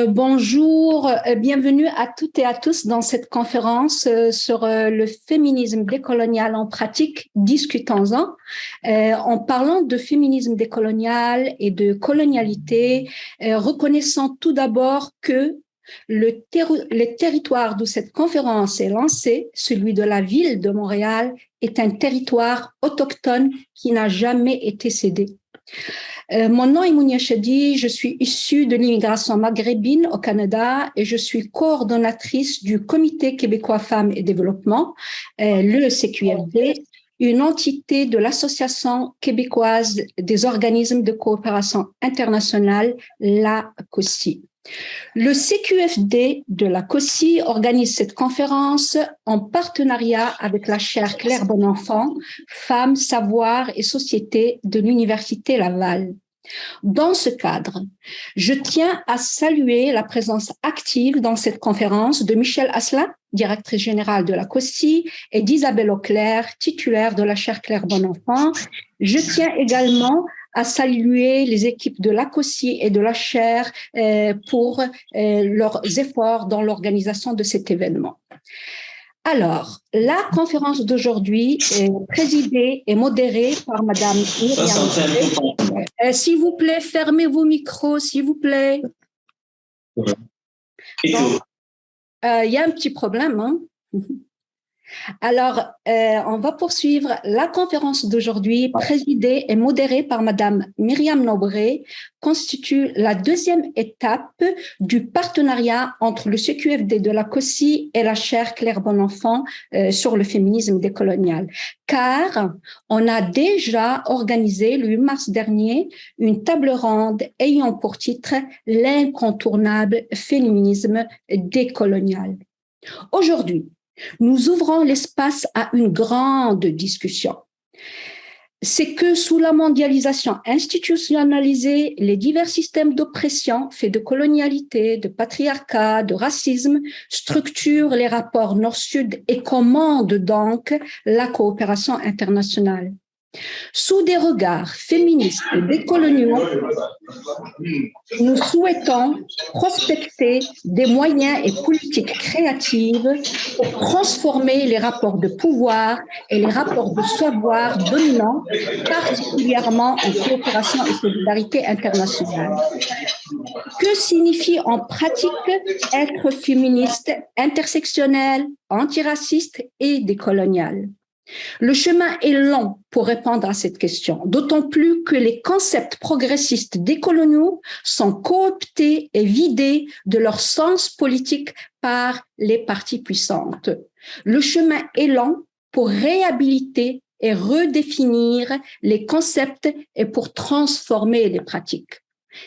Bonjour, bienvenue à toutes et à tous dans cette conférence sur le féminisme décolonial en pratique, discutons-en. En parlant de féminisme décolonial et de colonialité, reconnaissant tout d'abord que le territoire d'où cette conférence est lancée, celui de la ville de Montréal, est un territoire autochtone qui n'a jamais été cédé. Mon nom est Mounia Chedi, je suis issue de l'immigration maghrébine au Canada et je suis coordonnatrice du Comité québécois Femmes et Développement, le CQFD, une entité de l'Association québécoise des organismes de coopération internationale, la COSI. Le CQFD de la COSI organise cette conférence en partenariat avec la chaire Claire Bonenfant, Femmes, Savoir et Société de l'Université Laval. Dans ce cadre, je tiens à saluer la présence active dans cette conférence de Michèle Asselin, directrice générale de la COSI, et d'Isabelle Auclair, titulaire de la chaire Claire Bonenfant. Je tiens également à saluer les équipes de la COSI et de la chaire pour leurs efforts dans l'organisation de cet événement. Alors, la conférence d'aujourd'hui est présidée et modérée par Madame Myriam. S'il vous plaît, fermez vos micros, s'il vous plaît. Il y a un petit problème, hein? Alors, on va poursuivre la conférence d'aujourd'hui, présidée et modérée par Madame Myriam Nobré, constitue la deuxième étape du partenariat entre le CQFD de la COSI et la chaire Claire Bonenfant sur le féminisme décolonial. Car on a déjà organisé le 8 mars dernier une table ronde ayant pour titre « L'incontournable féminisme décolonial ». Aujourd'hui, nous ouvrons l'espace à une grande discussion. C'est que sous la mondialisation institutionnalisée, les divers systèmes d'oppression faits de colonialité, de patriarcat, de racisme structurent les rapports nord-sud et commandent donc la coopération internationale. Sous des regards féministes et décoloniaux, nous souhaitons prospecter des moyens et politiques créatives pour transformer les rapports de pouvoir et les rapports de savoir dominants, particulièrement en coopération et solidarité internationale. Que signifie en pratique être féministe, intersectionnel, antiraciste et décolonial? Le chemin est long pour répondre à cette question, d'autant plus que les concepts progressistes décoloniaux sont cooptés et vidés de leur sens politique par les parties puissantes. Le chemin est long pour réhabiliter et redéfinir les concepts et pour transformer les pratiques.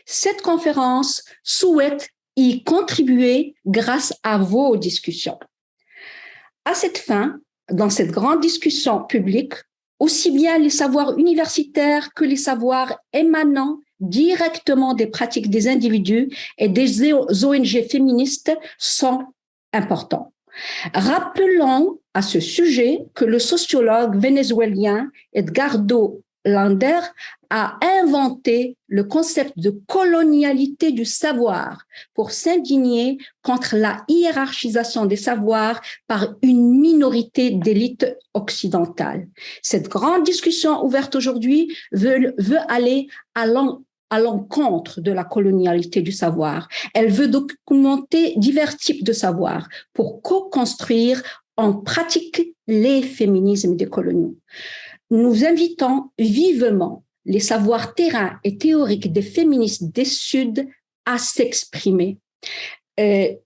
Cette conférence souhaite y contribuer grâce à vos discussions. À cette fin, dans cette grande discussion publique, aussi bien les savoirs universitaires que les savoirs émanant directement des pratiques des individus et des ONG féministes sont importants. Rappelons à ce sujet que le sociologue vénézuélien Edgardo Lander a inventé le concept de colonialité du savoir pour s'indigner contre la hiérarchisation des savoirs par une minorité d'élites occidentales. Cette grande discussion ouverte aujourd'hui veut aller à l'encontre de la colonialité du savoir. Elle veut documenter divers types de savoirs pour co-construire en pratique les féminismes décoloniaux. Nous invitons vivement les savoirs terrain et théoriques des féministes des Suds à s'exprimer.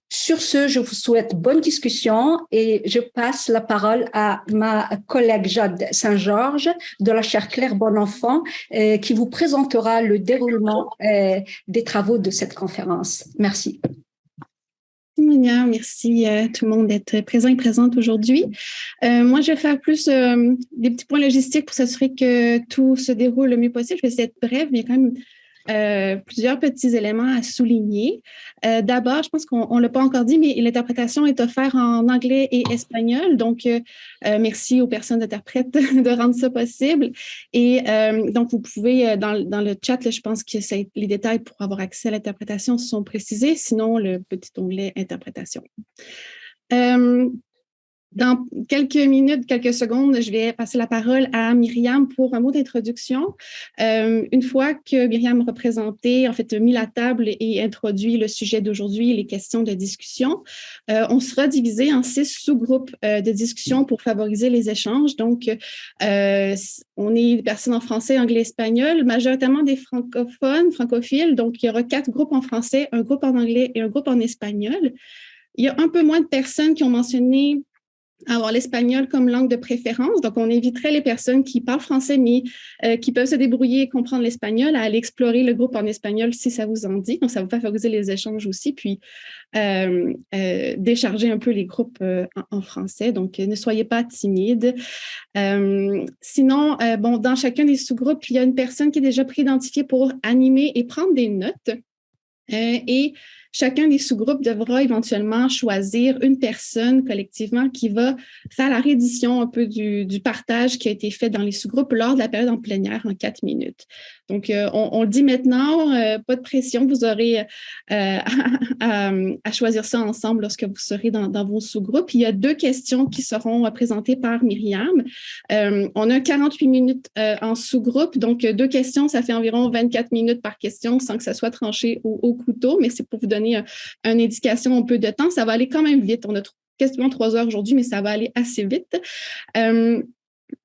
Sur ce, je vous souhaite bonne discussion et je passe la parole à ma collègue Jade Saint-Georges de la chaire Claire Bonenfant qui vous présentera le déroulement des travaux de cette conférence. Merci. Monia, merci à tout le monde d'être présent et présente aujourd'hui. Moi, je vais faire plus des petits points logistiques pour s'assurer que tout se déroule le mieux possible. Je vais essayer d'être brève, mais il y a quand même plusieurs petits éléments à souligner. D'abord, je pense qu'on ne l'a pas encore dit, mais l'interprétation est offerte en anglais et espagnol. Donc, merci aux personnes interprètes de rendre ça possible. Et donc, vous pouvez, dans le chat, là, je pense que les détails pour avoir accès à l'interprétation sont précisés. Sinon, le petit onglet interprétation. Dans quelques minutes, quelques secondes, je vais passer la parole à Myriam pour un mot d'introduction. Une fois que Myriam a représenté, en fait, mis la table et introduit le sujet d'aujourd'hui, les questions de discussion, on sera divisé en 6 sous-groupes de discussion pour favoriser les échanges. Donc, on est des personnes en français, anglais, espagnol, majoritairement des francophiles. Donc, il y aura 4 groupes en français, un groupe en anglais et un groupe en espagnol. Il y a un peu moins de personnes qui ont mentionné avoir l'espagnol comme langue de préférence. Donc, on éviterait les personnes qui parlent français, mais qui peuvent se débrouiller et comprendre l'espagnol à aller explorer le groupe en espagnol si ça vous en dit. Donc, ça va favoriser les échanges aussi, puis décharger un peu les groupes en français. Donc, ne soyez pas timides. Sinon, dans chacun des sous-groupes, il y a une personne qui est déjà préidentifiée pour animer et prendre des notes. Et chacun des sous-groupes devra éventuellement choisir une personne collectivement qui va faire la réédition un peu du partage qui a été fait dans les sous-groupes lors de la période en plénière en 4 minutes. Donc, on le dit maintenant, pas de pression, vous aurez à choisir ça ensemble lorsque vous serez dans vos sous-groupes. Il y a 2 questions qui seront présentées par Myriam. On a 48 minutes en sous-groupe, donc 2 questions, ça fait environ 24 minutes par question sans que ça soit tranché au couteau, mais c'est pour vous donner une indication un peu de temps. Ça va aller quand même vite. On a quasiment 3 heures aujourd'hui, mais ça va aller assez vite.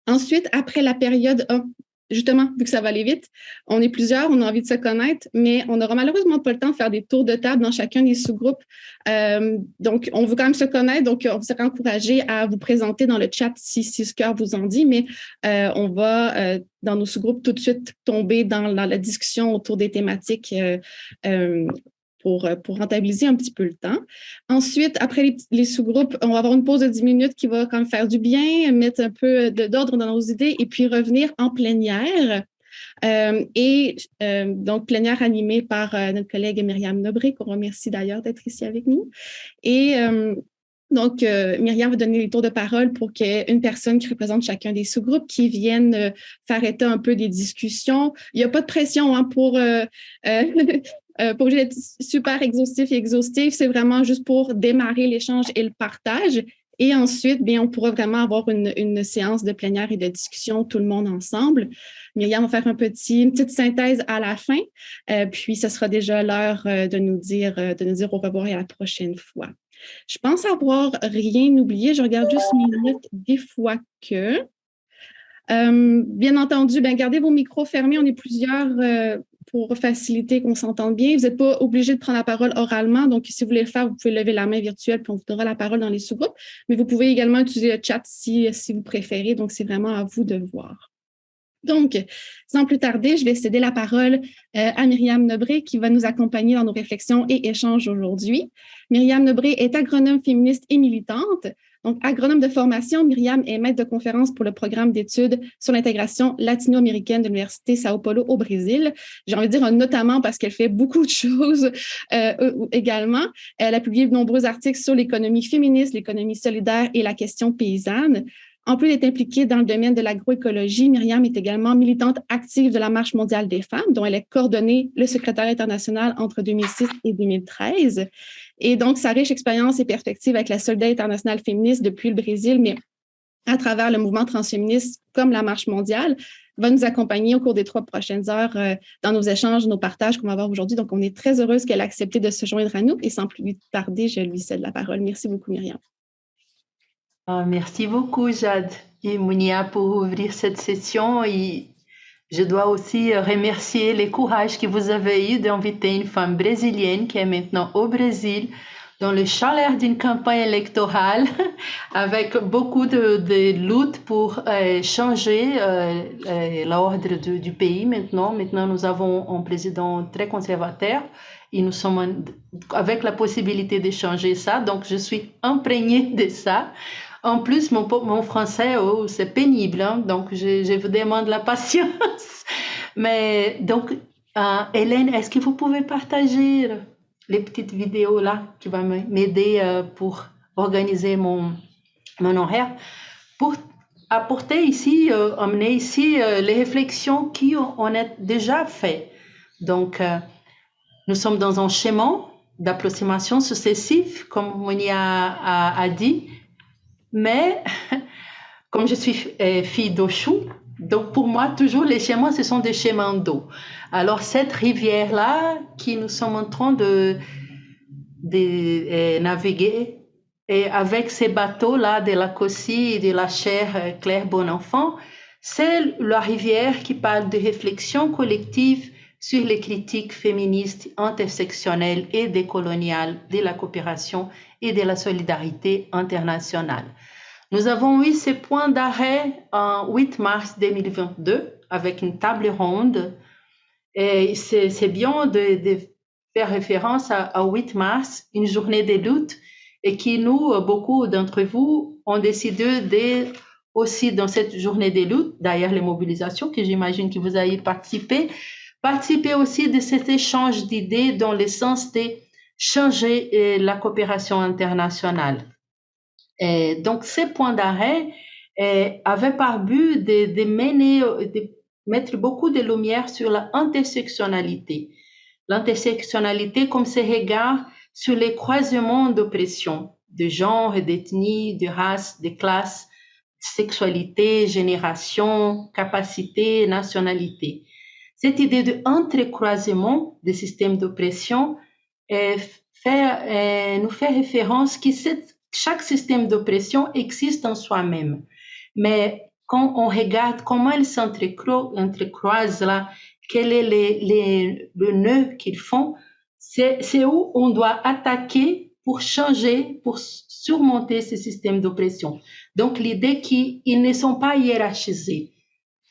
Ensuite, après la période 1, justement, vu que ça va aller vite, on est plusieurs, on a envie de se connaître, mais on n'aura malheureusement pas le temps de faire des tours de table dans chacun des sous-groupes. Donc, on veut quand même se connaître, donc on vous sera encouragé à vous présenter dans le chat si ce cœur vous en dit, mais on va, dans nos sous-groupes, tout de suite tomber dans la discussion autour des thématiques pour rentabiliser un petit peu le temps. Ensuite, après les sous-groupes, on va avoir une pause de 10 minutes qui va quand même faire du bien, mettre un peu d'ordre dans nos idées et puis revenir en plénière. Donc, plénière animée par notre collègue Myriam Nobré, qu'on remercie d'ailleurs d'être ici avec nous. Et donc, Myriam va donner les tours de parole pour qu'il y ait une personne qui représente chacun des sous-groupes qui vienne faire état un peu des discussions. Il n'y a pas de pression pour pas obligé d'être super exhaustif. C'est vraiment juste pour démarrer l'échange et le partage. Et ensuite, bien, on pourra vraiment avoir une séance de plénière et de discussion, tout le monde ensemble. Myriam va faire une petite synthèse à la fin. Puis, ce sera déjà l'heure de nous dire au revoir et à la prochaine fois. Je pense avoir rien oublié. Je regarde juste mes notes des fois que. Bien entendu, gardez vos micros fermés. On est plusieurs pour faciliter qu'on s'entende bien. Vous n'êtes pas obligé de prendre la parole oralement. Donc, si vous voulez le faire, vous pouvez lever la main virtuelle puis on vous donnera la parole dans les sous-groupes. Mais vous pouvez également utiliser le chat si vous préférez. Donc, c'est vraiment à vous de voir. Donc, sans plus tarder, je vais céder la parole à Myriam Nobré qui va nous accompagner dans nos réflexions et échanges aujourd'hui. Myriam Nobré est agronome féministe et militante. Donc, agronome de formation, Myriam est maître de conférence pour le programme d'études sur l'intégration latino-américaine de l'Université Sao Paulo au Brésil. J'ai envie de dire notamment parce qu'elle fait beaucoup de choses également. Elle a publié de nombreux articles sur l'économie féministe, l'économie solidaire et la question paysanne. En plus d'être impliquée dans le domaine de l'agroécologie, Myriam est également militante active de la Marche mondiale des femmes, dont elle a coordonné le secrétariat international entre 2006 et 2013. Et donc, sa riche expérience et perspective avec la solidarité internationale féministe depuis le Brésil, mais à travers le mouvement transféministe comme la Marche mondiale, va nous accompagner au cours des 3 prochaines heures dans nos échanges, nos partages qu'on va avoir aujourd'hui. Donc, on est très heureuse qu'elle ait accepté de se joindre à nous. Et sans plus tarder, je lui cède la parole. Merci beaucoup, Myriam. Merci beaucoup, Jade et Mounia, pour ouvrir cette session. Et je dois aussi remercier le courage que vous avez eu d'inviter une femme brésilienne qui est maintenant au Brésil, dans le chaleur d'une campagne électorale, avec beaucoup de lutte pour changer l'ordre du pays maintenant. Maintenant, nous avons un président très conservateur et nous sommes avec la possibilité de changer ça. Donc, je suis imprégnée de ça. En plus, mon français, c'est pénible, hein, donc je vous demande la patience. Mais donc, Hélène, est-ce que vous pouvez partager les petites vidéos là qui vont m'aider pour organiser mon horaire, pour apporter ici, amener ici les réflexions qu'on a déjà fait. Donc, nous sommes dans un schéma d'approximation successive, comme Monia a dit, mais comme je suis fille d'Oshun, donc pour moi, toujours les schémas, ce sont des schémas d'eau. Alors cette rivière-là, qui nous sommes en train de naviguer, et avec ces bateaux-là de la Cossie et de la chère Claire Bonenfant, c'est la rivière qui parle de réflexion collective sur les critiques féministes, intersectionnelles et décoloniales de la coopération et de la solidarité internationale. Nous avons eu ces points d'arrêt en 8 mars 2022 avec une table ronde. Et c'est bien de faire référence à 8 mars, une journée de lutte, et qui nous, beaucoup d'entre vous, ont décidé aussi dans cette journée de lutte, d'ailleurs les mobilisations que j'imagine que vous avez participé aussi de cet échange d'idées dans le sens de changer la coopération internationale. Et donc, ces points d'arrêt avaient par but de mettre beaucoup de lumière sur l'intersectionnalité. L'intersectionnalité comme ce regard sur les croisements d'oppression, de genre, d'ethnie, de race, de classe, sexualité, génération, capacité, nationalité. Cette idée d'entrecroisement des systèmes d'oppression nous fait référence que chaque système d'oppression existe en soi-même. Mais quand on regarde comment ils s'entrecroisent là, quel est le nœud qu'ils font, c'est où on doit attaquer pour changer, pour surmonter ces systèmes d'oppression. Donc l'idée qu'ils ne sont pas hiérarchisés.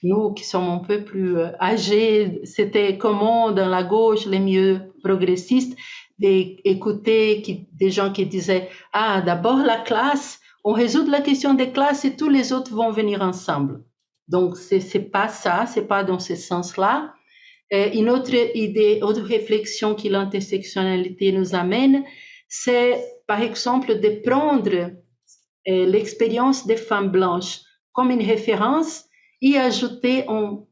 Nous qui sommes un peu plus âgés, c'était comment dans la gauche, les mieux progressistes, d'écouter des gens qui disaient « Ah, d'abord la classe, on résout la question des classes et tous les autres vont venir ensemble. » Donc, c'est pas ça, c'est pas dans ce sens-là. Une autre idée, autre réflexion que l'intersectionnalité nous amène, c'est par exemple de prendre l'expérience des femmes blanches comme une référence et ajouter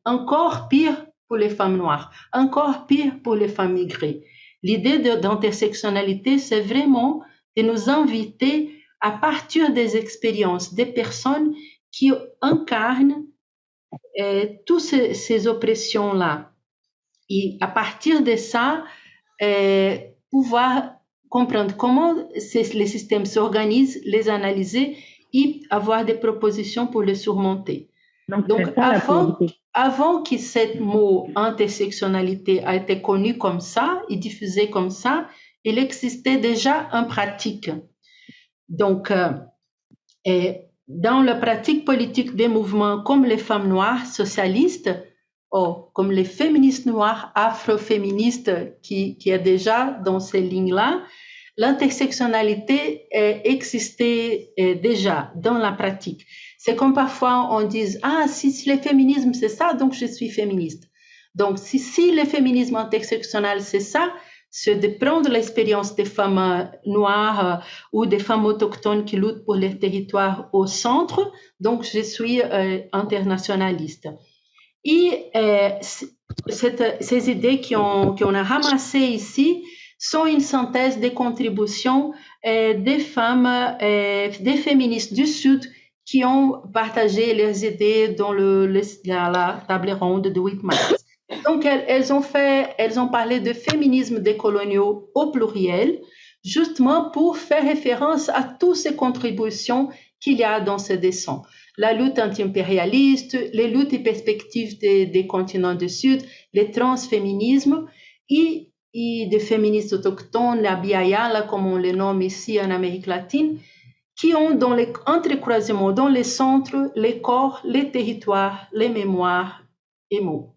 encore pire pour les femmes noires, encore pire pour les femmes migrées. L'idée d'intersectionnalité, c'est vraiment de nous inviter à partir des expériences des personnes qui incarnent toutes ces oppressions-là. Et à partir de ça, pouvoir comprendre comment les systèmes s'organisent, les analyser et avoir des propositions pour les surmonter. Donc avant que ce mot intersectionnalité a été connu comme ça et diffusé comme ça, il existait déjà en pratique. Donc, dans la pratique politique des mouvements comme les femmes noires socialistes, comme les féministes noires, afroféministes qui est déjà dans ces lignes-là, l'intersectionnalité existait déjà dans la pratique. C'est comme parfois on dit « Ah, si le féminisme c'est ça, donc je suis féministe. » Donc, si le féminisme intersectionnel c'est ça, c'est de prendre l'expérience des femmes noires ou des femmes autochtones qui luttent pour leur territoire au centre, donc je suis internationaliste. Et ces idées qu'on a ramassées ici sont une synthèse des contributions des femmes, des féministes du Sud qui ont partagé leurs idées dans la table ronde de 8 mars. Donc, elles ont parlé de féminisme décolonial au pluriel, justement pour faire référence à toutes ces contributions qu'il y a dans ce dessin. La lutte anti-impérialiste, les luttes et perspectives des continents du Sud, les transféminismes et des féministes autochtones, la biaya, comme on les nomme ici en Amérique latine, qui ont dans les entrecroisements, dans les centres, les corps, les territoires, les mémoires et mots.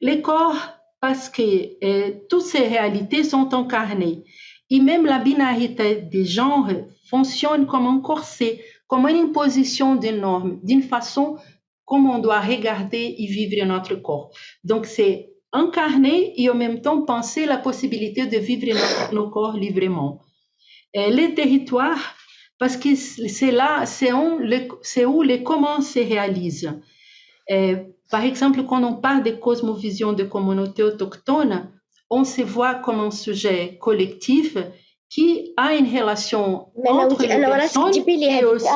Les corps, parce que toutes ces réalités sont incarnées. Et même la binarité des genres fonctionne comme un corset, comme une imposition de normes, d'une façon comme on doit regarder et vivre notre corps. Donc, c'est incarner et en même temps penser la possibilité de vivre nos corps librement. Les territoires, parce que c'est là, c'est où les comment se réalisent. Par exemple, quand on parle de cosmovision de communautés autochtones, on se voit comme un sujet collectif qui a une relation entre les personnes et aussi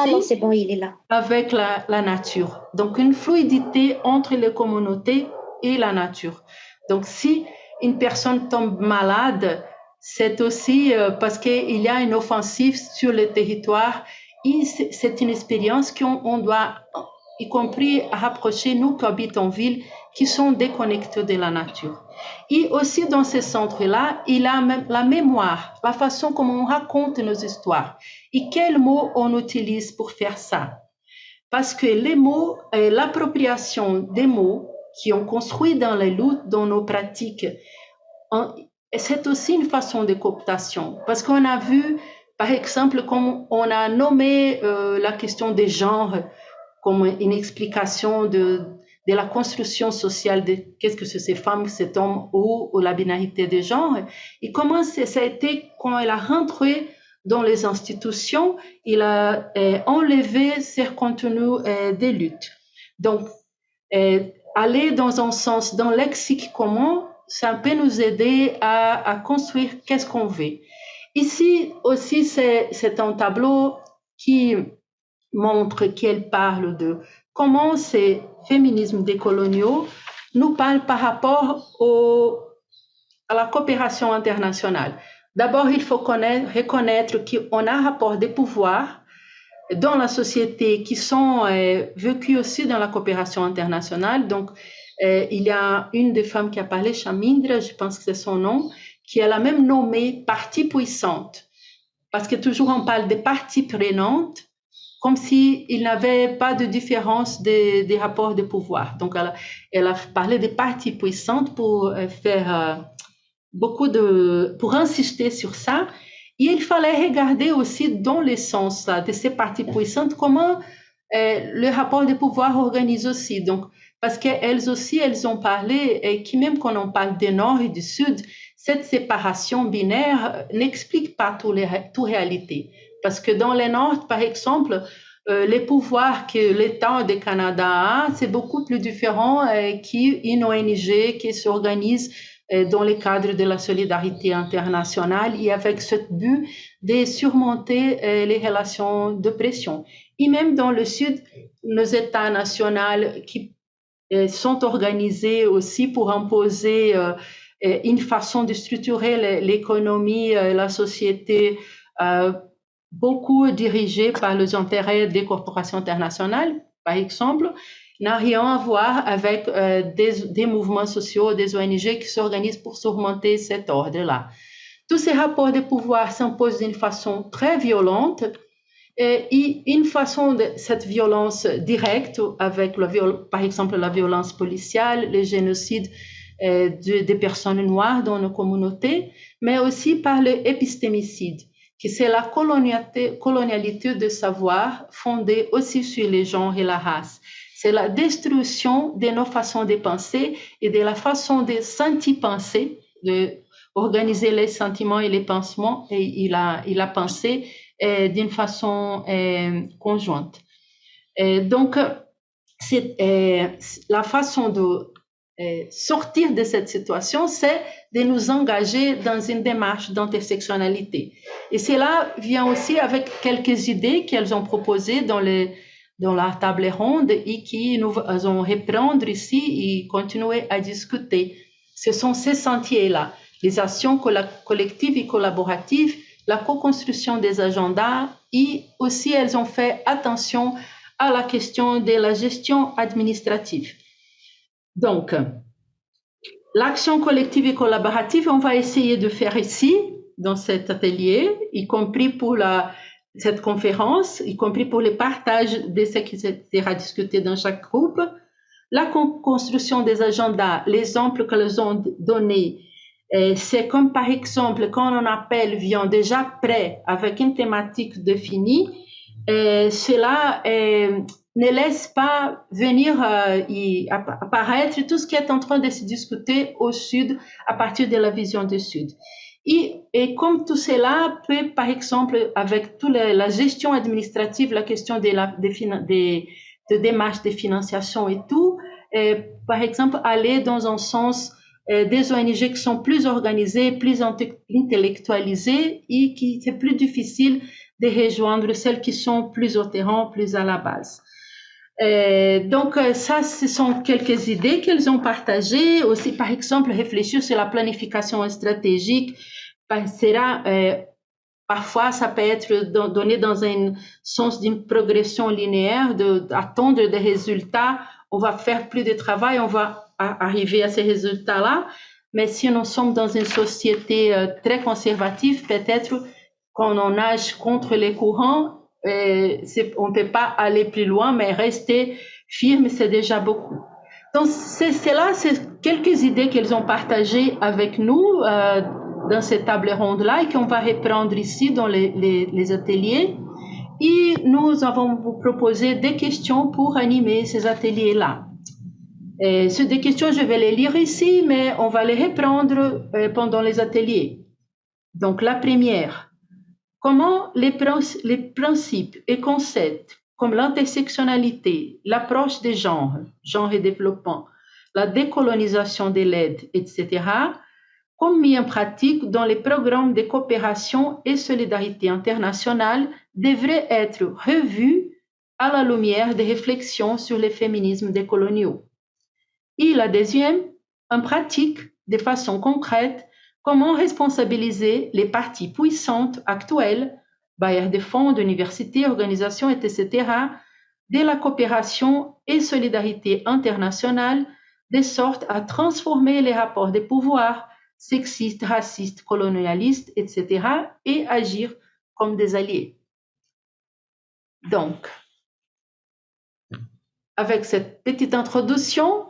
avec la nature. Donc, une fluidité entre les communautés et la nature. Donc, si une personne tombe malade, c'est aussi parce qu'il y a une offensive sur le territoire et c'est une expérience qu'on doit, y compris rapprocher nous qui habitons en ville, qui sont déconnectés de la nature. Et aussi dans ces centres-là, il y a même la mémoire, la façon comme on raconte nos histoires et quels mots on utilise pour faire ça. Parce que les mots, l'appropriation des mots qui ont construit dans les luttes, dans nos pratiques, c'est aussi une façon de cooptation. Parce qu'on a vu, par exemple, comme on a nommé la question des genres comme une explication de la construction sociale de qu'est-ce que c'est ces femmes, cet homme ou la binarité des genres. Et comment ça a été quand elle a rentré dans les institutions, il a enlevé ces contenus des luttes. Donc, aller dans un sens, dans le lexique commun, ça peut nous aider à construire qu'est-ce qu'on veut. Ici aussi, c'est un tableau qui montre qu'elle parle de comment ces féminismes décoloniaux nous parlent par rapport à la coopération internationale. D'abord, il faut reconnaître qu'on a un rapport de pouvoir dans la société qui sont vécus aussi dans la coopération internationale. Donc, il y a une des femmes qui a parlé, Chamindra, je pense que c'est son nom, qui elle a même nommé partie puissante. Parce que toujours on parle de parties prenantes, comme s'il n'y avait pas de différence des rapports de pouvoir. Donc, elle a parlé de parties puissantes pour faire pour insister sur ça. Et il fallait regarder aussi dans le sens de ces parties puissantes comment le rapport de pouvoir organise aussi. Donc, parce qu'elles aussi, elles ont parlé, et qui même quand on parle du Nord et du Sud, cette séparation binaire n'explique pas toute réalité. Parce que dans le Nord, par exemple, les pouvoirs que l'État du Canada a, c'est beaucoup plus différent qu'une ONG qui s'organise dans le cadre de la solidarité internationale et avec ce but de surmonter les relations de pression. Et même dans le Sud, nos États nationaux qui sont organisés aussi pour imposer une façon de structurer l'économie, la société, beaucoup dirigée par les intérêts des corporations internationales, par exemple, n'a rien à voir avec des mouvements sociaux, des ONG qui s'organisent pour surmonter cet ordre-là. Tous ces rapports de pouvoir s'imposent d'une façon très violente et une façon de cette violence directe avec, par exemple, la violence policiale, le génocide des personnes noires dans nos communautés, mais aussi par l'épistémicide, qui c'est la colonialité de savoir fondée aussi sur les genres et la race. C'est la destruction de nos façons de penser et de la façon de sentir-penser, d'organiser les sentiments et les pensements et la pensée d'une façon conjointe. Donc, la façon de sortir de cette situation, c'est de nous engager dans une démarche d'intersectionnalité. Et cela vient aussi avec quelques idées qu'elles ont proposées dans la table ronde et qui nous allons reprendre ici et continuer à discuter. Ce sont ces sentiers-là, les actions collectives et collaboratives, la co-construction des agendas et aussi elles ont fait attention à la question de la gestion administrative. Donc, l'action collective et collaborative, on va essayer de faire ici, dans cet atelier, y compris pour cette conférence, y compris pour le partage de ce qui sera discuté dans chaque groupe. La construction des agendas, l'exemple que les ont donné, c'est comme par exemple quand un appel vient déjà prêt avec une thématique définie, cela ne laisse pas venir apparaître tout ce qui est en train de se discuter au Sud à partir de la vision du Sud. Et comme tout cela peut, par exemple, avec toute la gestion administrative, la question des démarches de financiation et tout, par exemple, aller dans un sens des ONG qui sont plus organisées, plus intellectualisées et qui c'est plus difficile de rejoindre celles qui sont plus au terrain, plus à la base. Donc ça, ce sont quelques idées qu'elles ont partagées. Aussi, par exemple, réfléchir sur la planification stratégique. Parfois, ça peut être donné dans un sens d'une progression linéaire, d'attendre des résultats. On va faire plus de travail, on va arriver à ces résultats-là. Mais si nous sommes dans une société très conservative, peut-être qu'on nage contre les courants, on ne peut pas aller plus loin, mais rester firme, c'est déjà beaucoup. Donc, c'est quelques idées qu'elles ont partagées avec nous dans cette table ronde-là et qu'on va reprendre ici dans les ateliers. Et nous avons vous proposé des questions pour animer ces ateliers-là. C'est des questions, je vais les lire ici, mais on va les reprendre pendant les ateliers. Donc, la première. Comment les principes et concepts comme l'intersectionnalité, l'approche des genres et développement, la décolonisation de l'aide, etc., comme mis en pratique dans les programmes de coopération et solidarité internationale, devraient être revus à la lumière des réflexions sur les féminismes décoloniaux. Et la deuxième, en pratique, de façon concrète, comment responsabiliser les parties puissantes actuelles, bailleurs de fonds, d'universités, organisations, etc., de la coopération et solidarité internationale, de sorte à transformer les rapports de pouvoir sexistes, racistes, colonialistes, etc., et agir comme des alliés. Donc, avec cette petite introduction,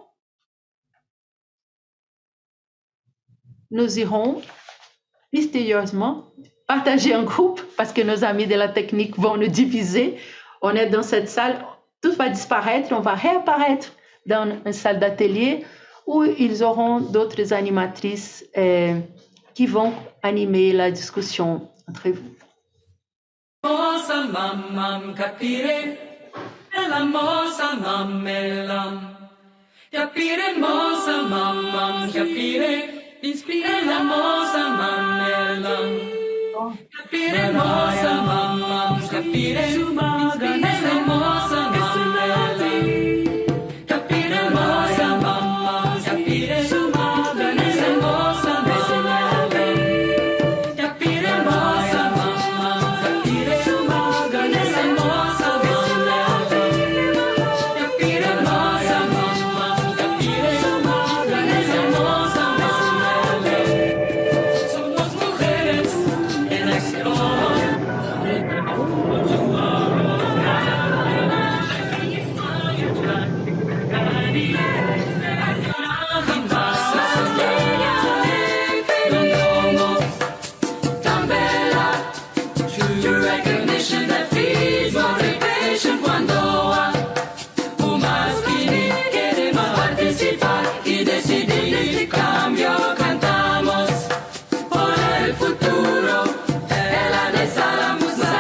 nous irons mystérieusement partager un groupe parce que nos amis de la technique vont nous diviser. On est dans cette salle, tout va disparaître, on va réapparaître dans une salle d'atelier où ils auront d'autres animatrices qui vont animer la discussion entre vous. Mosa mamam capire, la mosa mamellam. Capire mosa mamam capire. Inspire la mosa mamellam. Capire mosa mamam capire. Inspire la mosa mamellam. Capire mosa mamam capire. Inspire la mosa mamellam. Capire mosa mamam capire. Inspire la mosa mamellam. Capire mosa mamam capire. Inspire la mosa Somos mujeres en acción. Cantamos por el futuro, ela desala musa,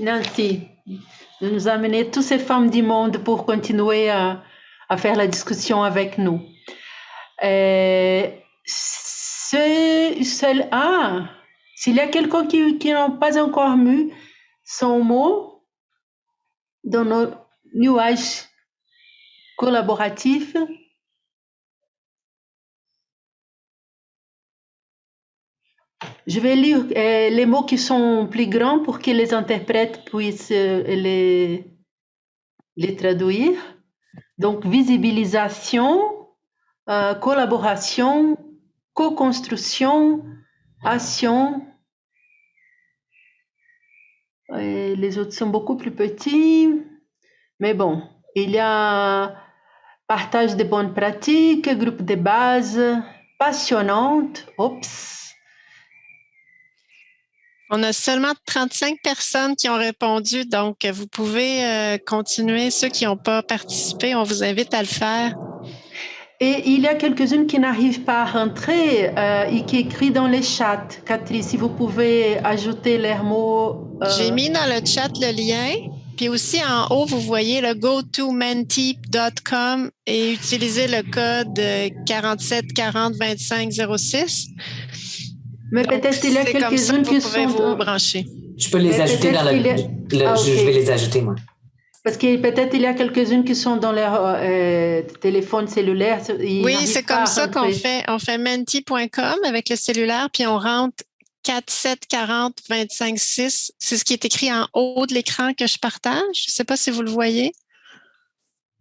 Nancy, de nous amener toutes ces femmes du monde pour continuer à faire la discussion avec nous. S'il y a quelqu'un qui n'a pas encore mis son mot dans nos nuages collaboratifs, je vais lire les mots qui sont plus grands pour que les interprètes puissent les traduire. Donc, visibilisation, collaboration, co-construction, action. Et les autres sont beaucoup plus petits. Mais bon, il y a partage de bonnes pratiques, groupe de base, passionnante. Oups. On a seulement 35 personnes qui ont répondu, donc vous pouvez continuer. Ceux qui n'ont pas participé, on vous invite à le faire. Et il y a quelques-unes qui n'arrivent pas à rentrer et qui écrivent dans les chats. Catherine, si vous pouvez ajouter leurs mots. J'ai mis dans le chat le lien. Puis aussi en haut, vous voyez le gotomenti.com et utilisez le code 47402506. Mais peut-être qu'il y a quelques-unes qui sont... vous brancher. Je peux les ajouter dans je vais les ajouter, moi. Parce que peut-être il y a quelques-unes qui sont dans leur téléphone cellulaire. Oui, c'est comme ça qu'on fait. On fait menti.com avec le cellulaire, puis on rentre 47402506. C'est ce qui est écrit en haut de l'écran que je partage. Je ne sais pas si vous le voyez.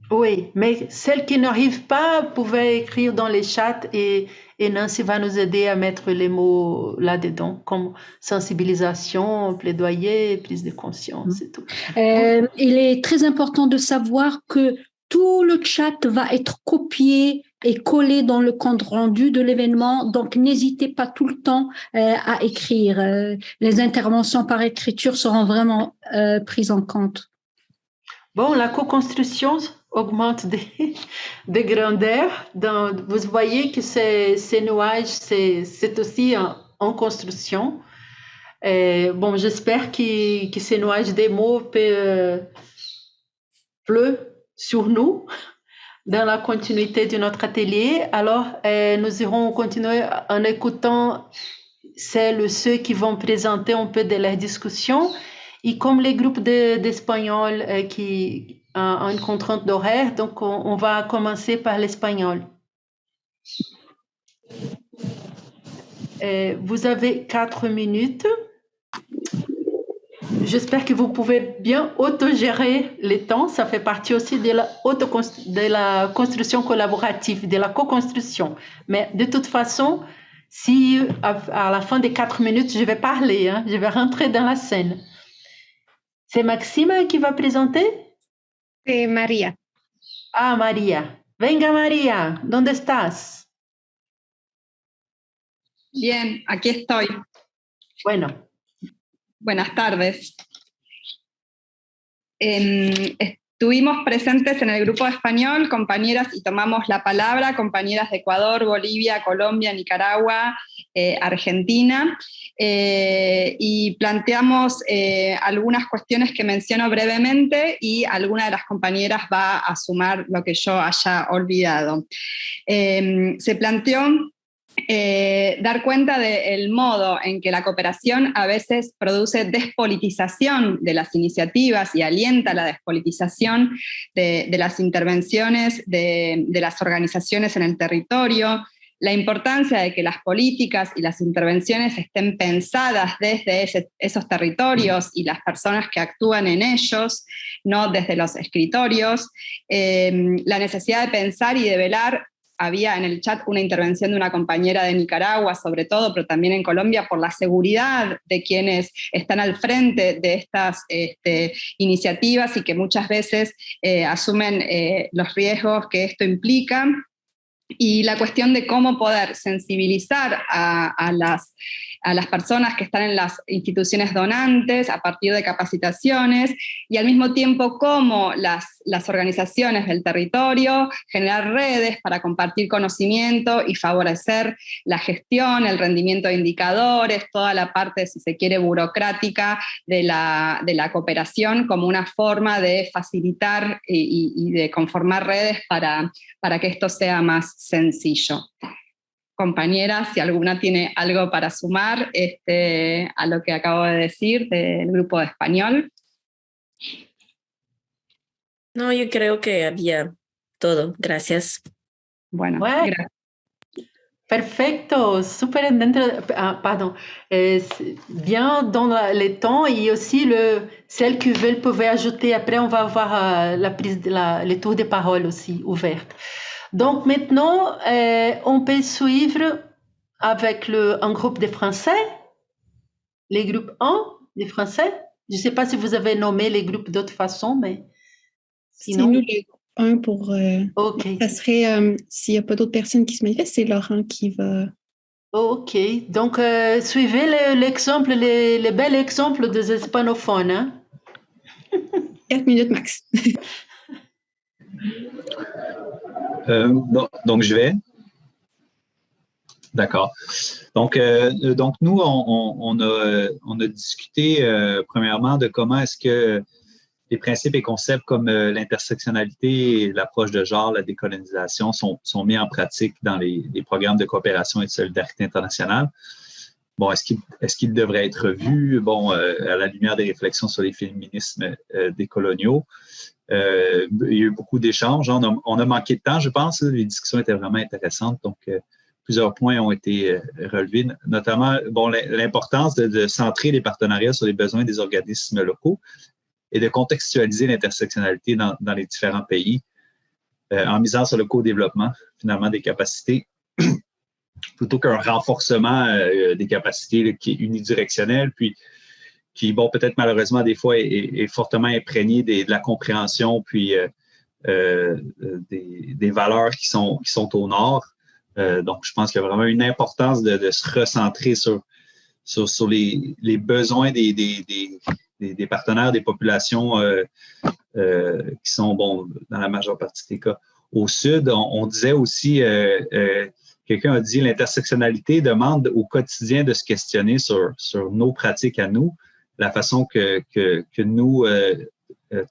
Oui, mais celles qui n'arrivent pas pouvaient écrire dans les chats et Nancy va nous aider à mettre les mots là-dedans, comme sensibilisation, plaidoyer, prise de conscience et tout. Il est très important de savoir que tout le chat va être copié et collé dans le compte rendu de l'événement. Donc, n'hésitez pas tout le temps à écrire. Les interventions par écriture seront vraiment prises en compte. Bon, la co-construction augmente de grandeur. Vous voyez que ces nuages, c'est aussi en construction. Bon, j'espère que ces nuages des mots pleuvent sur nous dans la continuité de notre atelier. Alors, nous irons continuer en écoutant celles ou ceux qui vont présenter un peu de leur discussion. Et comme les groupes d'Espagnols qui ont une contrainte d'horaire, donc on va commencer par l'espagnol. Vous avez 4 minutes. J'espère que vous pouvez bien autogérer les temps. Ça fait partie aussi de la construction collaborative, de la co-construction. Mais de toute façon, si à la fin des 4 minutes, je vais parler, je vais rentrer dans la scène. C'est Maxima qui va présenter? C'est María. Ah, María. Venga, María. ¿Dónde estás? Bien, aquí estoy. Bueno. Buenas tardes. Estuvimos presentes en el grupo de español, compañeras, y tomamos la palabra, compañeras de Ecuador, Bolivia, Colombia, Nicaragua, Argentina, y planteamos algunas cuestiones que menciono brevemente y alguna de las compañeras va a sumar lo que yo haya olvidado. Se planteó dar cuenta del modo en que la cooperación a veces produce despolitización de las iniciativas y alienta la despolitización de las intervenciones de las organizaciones en el territorio, la importancia de que las políticas y las intervenciones estén pensadas desde esos territorios y las personas que actúan en ellos, no desde los escritorios, la necesidad de pensar y de velar. Había en el chat una intervención de una compañera de Nicaragua, sobre todo, pero también en Colombia, por la seguridad de quienes están al frente de estas iniciativas y que muchas veces asumen los riesgos que esto implica. Y la cuestión de cómo poder sensibilizar a las a las personas que están en las instituciones donantes a partir de capacitaciones y al mismo tiempo cómo las organizaciones del territorio generar redes para compartir conocimiento y favorecer la gestión, el rendimiento de indicadores, toda la parte, si se quiere, burocrática de la cooperación como una forma de facilitar y de conformar redes para que esto sea más sencillo. Compañeras, si alguna tiene algo para sumar a lo que acabo de decir del grupo de español. No, yo creo que había todo. Gracias. Bueno, Ouais. gracias. Perfecto, super pardon, bien dans les temps et aussi celles qui veulent peuvent ajouter. Après, on va avoir les tours de parole aussi ouvertes. Donc maintenant, on peut suivre avec un groupe de Français, les groupes 1 des Français. Je ne sais pas si vous avez nommé les groupes d'autre façon, mais sinon... C'est nous les un pour... OK. Ça serait, s'il n'y a pas d'autres personnes qui se manifestent, c'est Laurent qui va... OK. Donc, suivez l'exemple, les bels exemples des hispanophones. Hein? 4 minutes max. Donc, je vais. D'accord. Donc nous, on a discuté premièrement de comment est-ce que les principes et concepts comme l'intersectionnalité et l'approche de genre, la décolonisation sont mis en pratique dans les programmes de coopération et de solidarité internationale. Bon, est-ce qu'ils devraient être revus? Bon, à la lumière des réflexions sur les féminismes décoloniaux. Il y a eu beaucoup d'échanges. On a manqué de temps, je pense. Les discussions étaient vraiment intéressantes. Donc, plusieurs points ont été relevés, notamment l'importance de centrer les partenariats sur les besoins des organismes locaux et de contextualiser l'intersectionnalité dans les différents pays en misant sur le co-développement, finalement, des capacités plutôt qu'un renforcement des capacités qui est unidirectionnel, puis qui, bon, peut-être malheureusement, des fois, est fortement imprégné de la compréhension, puis des valeurs qui sont au nord. Donc, je pense qu'il y a vraiment une importance de se recentrer sur les besoins des partenaires, des populations qui sont, bon, dans la majeure partie des cas, au sud. On disait aussi, quelqu'un a dit, l'intersectionnalité demande au quotidien de se questionner sur nos pratiques à nous, la façon que nous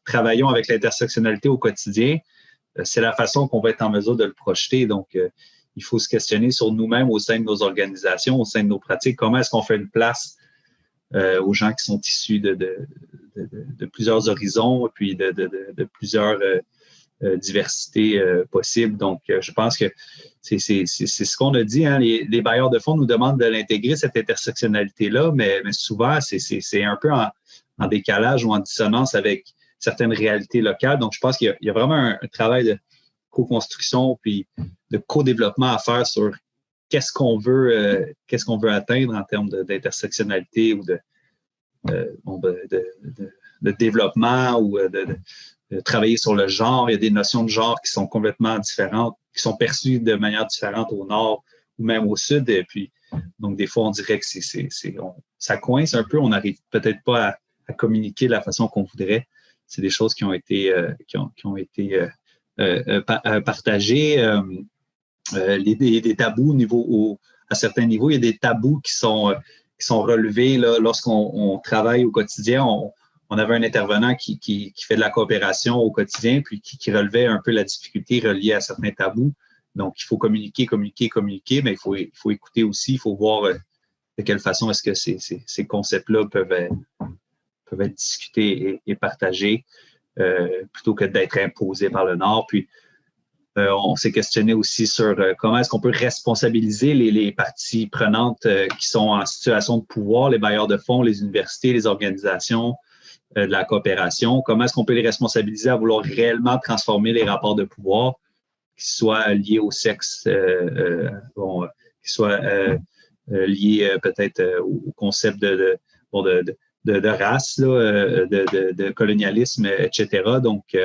travaillons avec l'intersectionnalité au quotidien, c'est la façon qu'on va être en mesure de le projeter. Donc, il faut se questionner sur nous-mêmes au sein de nos organisations, au sein de nos pratiques. Comment est-ce qu'on fait une place aux gens qui sont issus de plusieurs horizons et puis de plusieurs diversités possibles. Donc, je pense que c'est ce qu'on a dit. Hein, les bailleurs de fonds nous demandent de l'intégrer, cette intersectionnalité-là, mais souvent, c'est un peu en décalage ou en dissonance avec certaines réalités locales. Donc, je pense qu'il y a vraiment un travail de co-construction puis de co-développement à faire sur qu'est-ce qu'on veut atteindre en termes d'intersectionnalité ou de développement ou de travailler sur le genre. Il y a des notions de genre qui sont complètement différentes, qui sont perçues de manière différente au nord ou même au sud. Et puis, donc, des fois, on dirait que ça coince un peu. On n'arrive peut-être pas à communiquer de la façon qu'on voudrait. C'est des choses qui ont été partagées. Des tabous à certains niveaux. Il y a des tabous qui sont relevés là, lorsqu'on travaille au quotidien. On avait un intervenant qui fait de la coopération au quotidien, puis qui relevait un peu la difficulté reliée à certains tabous. Donc, il faut communiquer, mais il faut écouter aussi, il faut voir de quelle façon est-ce que ces concepts-là peuvent être discutés et partagés plutôt que d'être imposés par le Nord. Puis, on s'est questionné aussi sur comment est-ce qu'on peut responsabiliser les parties prenantes qui sont en situation de pouvoir, les bailleurs de fonds, les universités, les organisations de la coopération. Comment est-ce qu'on peut les responsabiliser à vouloir réellement transformer les rapports de pouvoir, qui soient liés au sexe, qui soient liés peut-être au concept de race, là, de colonialisme, etc. Donc,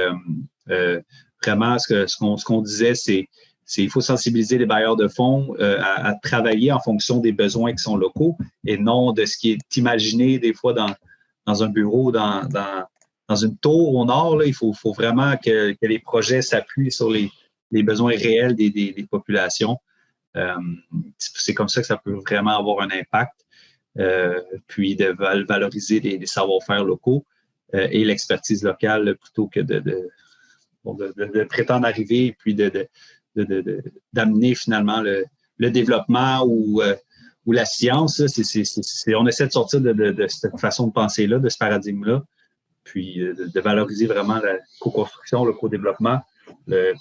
vraiment, ce qu'on disait, c'est il faut sensibiliser les bailleurs de fonds à travailler en fonction des besoins qui sont locaux et non de ce qui est imaginé des fois dans un bureau, dans une tour au nord. Là, il faut vraiment que les projets s'appuient sur les besoins réels des populations. C'est comme ça que ça peut vraiment avoir un impact. Puis de valoriser les savoir-faire locaux et l'expertise locale plutôt que de prétendre arriver et puis d'amener finalement le développement ou la science. On essaie de sortir de cette façon de penser-là, de ce paradigme-là, puis de valoriser vraiment la co-construction, le co-développement.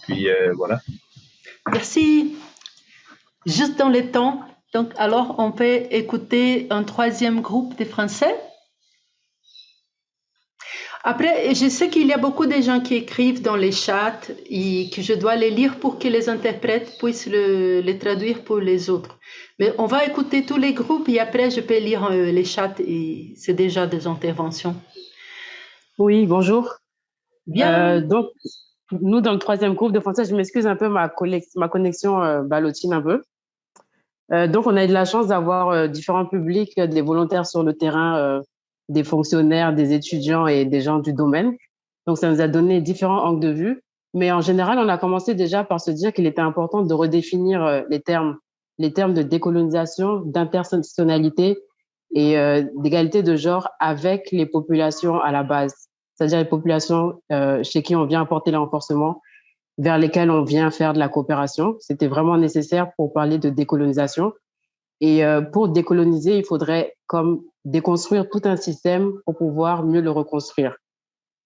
Puis voilà. Merci. Juste dans le temps, donc alors on peut écouter un troisième groupe de Français. Après, je sais qu'il y a beaucoup de gens qui écrivent dans les chats et que je dois les lire pour que les interprètes puissent les traduire pour les autres. Mais on va écouter tous les groupes et après je peux lire les chats et c'est déjà des interventions. Oui, bonjour. Bien. Donc, nous, dans le troisième groupe de Français, je m'excuse un peu, ma connexion ballotine un peu. Donc, on a eu de la chance d'avoir différents publics, des volontaires sur le terrain, des fonctionnaires, des étudiants et des gens du domaine. Donc, ça nous a donné différents angles de vue. Mais en général, on a commencé déjà par se dire qu'il était important de redéfinir les termes de décolonisation, d'intersectionnalité et d'égalité de genre avec les populations à la base, c'est-à-dire les populations chez qui on vient apporter le renforcement, vers lesquelles on vient faire de la coopération. C'était vraiment nécessaire pour parler de décolonisation. Et pour décoloniser, il faudrait comme déconstruire tout un système pour pouvoir mieux le reconstruire.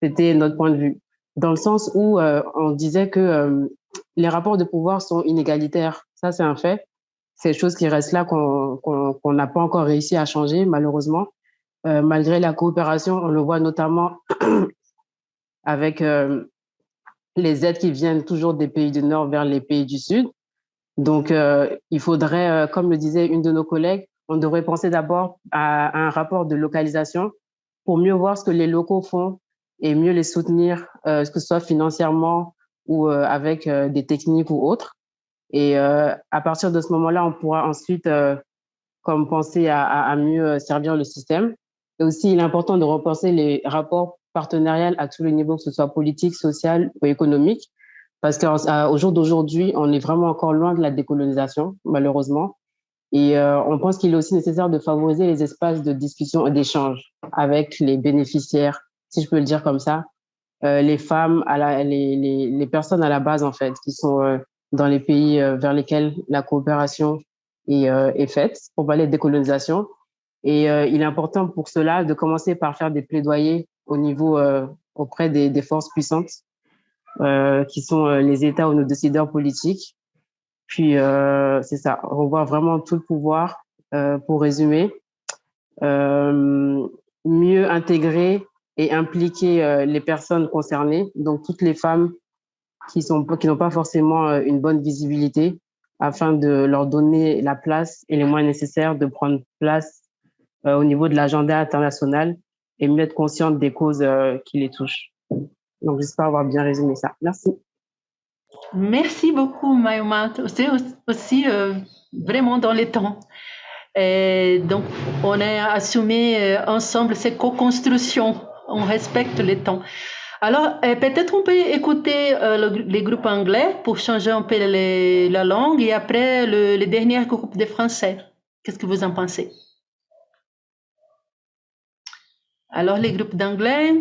C'était notre point de vue. Dans le sens où on disait que les rapports de pouvoir sont inégalitaires. Ça, c'est un fait. C'est des choses qui restent là, qu'on n'a pas encore réussi à changer, malheureusement. Malgré la coopération, on le voit notamment avec les aides qui viennent toujours des pays du Nord vers les pays du Sud. Donc, il faudrait, comme le disait une de nos collègues, on devrait penser d'abord à un rapport de localisation pour mieux voir ce que les locaux font et mieux les soutenir, que ce soit financièrement ou avec des techniques ou autres. Et à partir de ce moment-là, on pourra ensuite comme penser à mieux servir le système. Et aussi, il est important de repenser les rapports partenariaux à tous les niveaux, que ce soit politique, social ou économique, parce qu'au jour d'aujourd'hui, on est vraiment encore loin de la décolonisation, malheureusement. Et on pense qu'il est aussi nécessaire de favoriser les espaces de discussion et d'échange avec les bénéficiaires, si je peux le dire comme ça, les femmes, les personnes à la base, en fait, qui sont dans les pays vers lesquels la coopération est faite pour parler de décolonisation. Et il est important pour cela de commencer par faire des plaidoyers au niveau auprès des forces puissantes qui sont les États ou nos décideurs politiques. Puis, c'est ça, revoir vraiment tout le pouvoir, pour résumer, mieux intégrer et impliquer les personnes concernées, donc toutes les femmes qui n'ont pas forcément une bonne visibilité, afin de leur donner la place et les moyens nécessaires de prendre place au niveau de l'agenda international et mieux être consciente des causes qui les touchent. Donc, j'espère avoir bien résumé ça. Merci. Merci beaucoup, Mayuma. C'est aussi vraiment dans les temps. Et donc, on a assumé ensemble ces co-constructions. On respecte les temps. Alors, peut-être on peut écouter les groupes anglais pour changer un peu la langue et après le dernier groupe de français. Qu'est-ce que vous en pensez? Alors, les groupes d'anglais.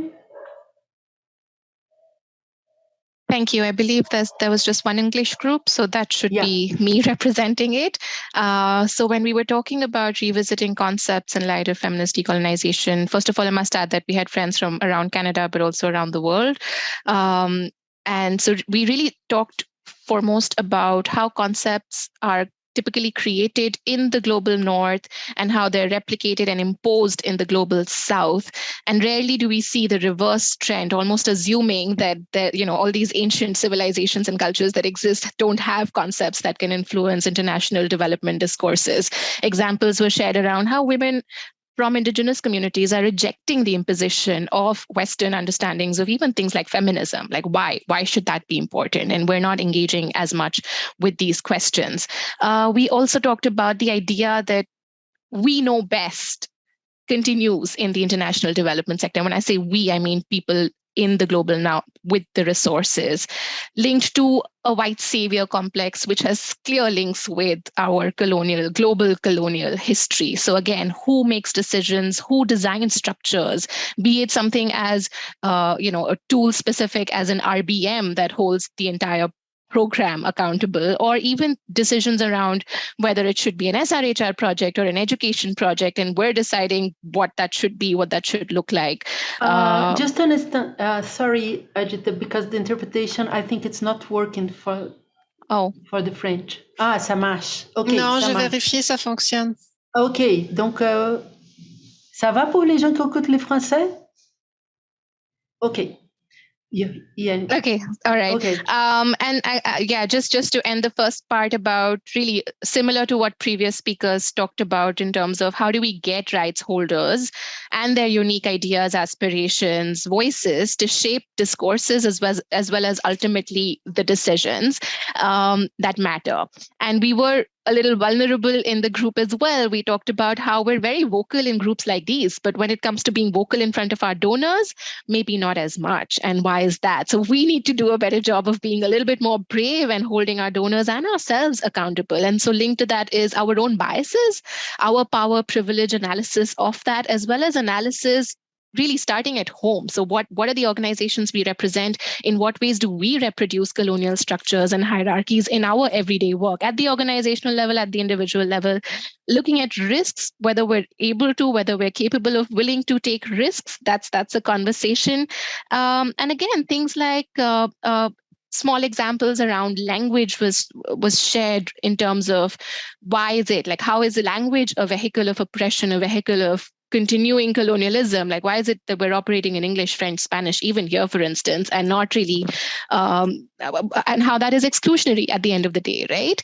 Thank you. I believe there was just one English group, so that should be me representing it. So when we were talking about revisiting concepts in light of feminist decolonization, first of all, I must add that we had friends from around Canada, but also around the world. And so we really talked foremost about how concepts are typically created in the global north and how they're replicated and imposed in the global south. And rarely do we see the reverse trend, almost assuming that all these ancient civilizations and cultures that exist don't have concepts that can influence international development discourses. Examples were shared around how women from indigenous communities are rejecting the imposition of Western understandings of even things like feminism. Like why should that be important? And we're not engaging as much with these questions. We also talked about the idea that we know best continues in the international development sector. When I say we, I mean people in the global now with the resources, linked to a white savior complex, which has clear links with our global colonial history. So again, who makes decisions, who designs structures, be it something as, a tool specific as an RBM that holds the entire program accountable, or even decisions around whether it should be an SRHR project or an education project, and we're deciding what that should be, what that should look like. Just an instant, sorry, Ajita, because the interpretation, I think it's not working for the French. Ah, ça marche. Ok. Non, j'ai vérifié, ça fonctionne. Ok, donc ça va pour les gens qui écoutent le français? Ok. Okay, all right. Okay. And just to end the first part about really similar to what previous speakers talked about in terms of how do we get rights holders and their unique ideas, aspirations, voices to shape discourses as well as ultimately the decisions that matter. And we were a little vulnerable in the group as well. We talked about how we're very vocal in groups like these, but when it comes to being vocal in front of our donors, maybe not as much. And why is that? So we need to do a better job of being a little bit more brave and holding our donors and ourselves accountable. And so linked to that is our own biases, our power privilege analysis of that, as well as analysis really starting at home. So what are the organizations we represent? In what ways do we reproduce colonial structures and hierarchies in our everyday work at the organizational level, at the individual level, looking at risks, whether we're able to, whether we're capable of willing to take risks, that's a conversation. And again, things like small examples around language was shared in terms of why is it, like how is the language a vehicle of oppression, a vehicle of continuing colonialism? Like, why is it that we're operating in English, French, Spanish, even here, for instance, and not really, and how that is exclusionary at the end of the day, right?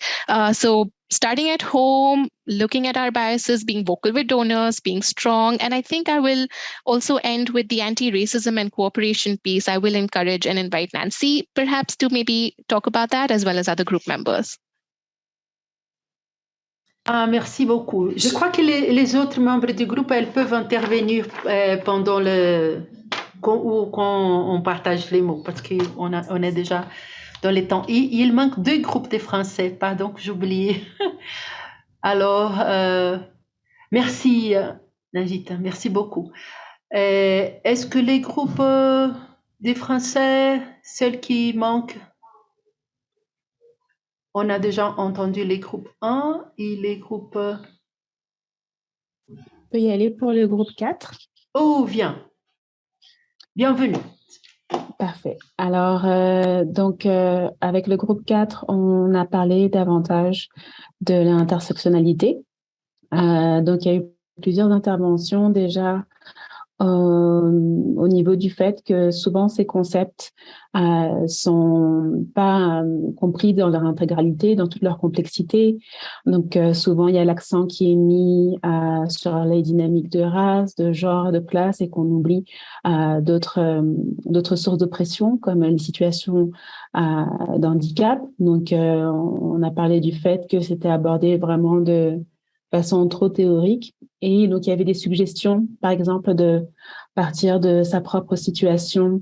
So starting at home, looking at our biases, being vocal with donors, being strong. And I think I will also end with the anti-racism and cooperation piece. I will encourage and invite Nancy perhaps to maybe talk about that as well as other group members. Ah, merci beaucoup. Je crois que les autres membres du groupe, elles peuvent intervenir pendant quand on partage les mots, parce qu'on est déjà dans les temps. Il manque 2 groupes de français, pardon, j'ai oublié. Alors, merci, Najita, merci beaucoup. Est-ce que les groupes des français, celles qui manquent, on a déjà entendu les groupes 1 et les groupes... On peut y aller pour le groupe 4. Oh, viens. Bienvenue. Parfait. Alors, avec le groupe 4, on a parlé davantage de l'intersectionnalité. Donc, il y a eu plusieurs interventions déjà au niveau du fait que souvent ces concepts sont pas compris dans leur intégralité, dans toute leur complexité. Donc souvent il y a l'accent qui est mis sur les dynamiques de race, de genre, de classe, et qu'on oublie d'autres sources d'oppression comme les situations d'handicap. Donc on a parlé du fait que c'était abordé vraiment de façon trop théorique. Et donc, il y avait des suggestions, par exemple, de partir de sa propre situation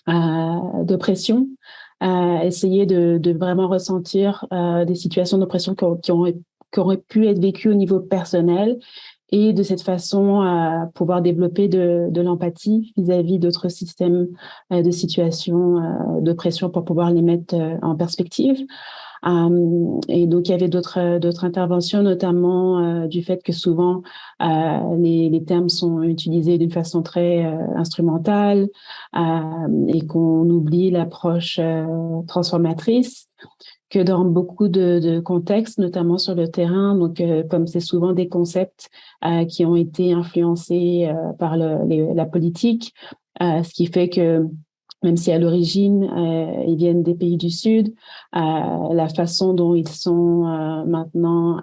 d'oppression, essayer de vraiment ressentir des situations d'oppression qui auraient pu être vécues au niveau personnel, et de cette façon pouvoir développer de l'empathie vis-à-vis d'autres systèmes de situations d'oppression pour pouvoir les mettre en perspective. Et donc, il y avait d'autres interventions, notamment du fait que souvent les termes sont utilisés d'une façon très instrumentale et qu'on oublie l'approche transformatrice, que dans beaucoup de contextes, notamment sur le terrain, donc comme c'est souvent des concepts qui ont été influencés par la politique, ce qui fait que même si à l'origine, ils viennent des pays du Sud, la façon dont ils sont maintenant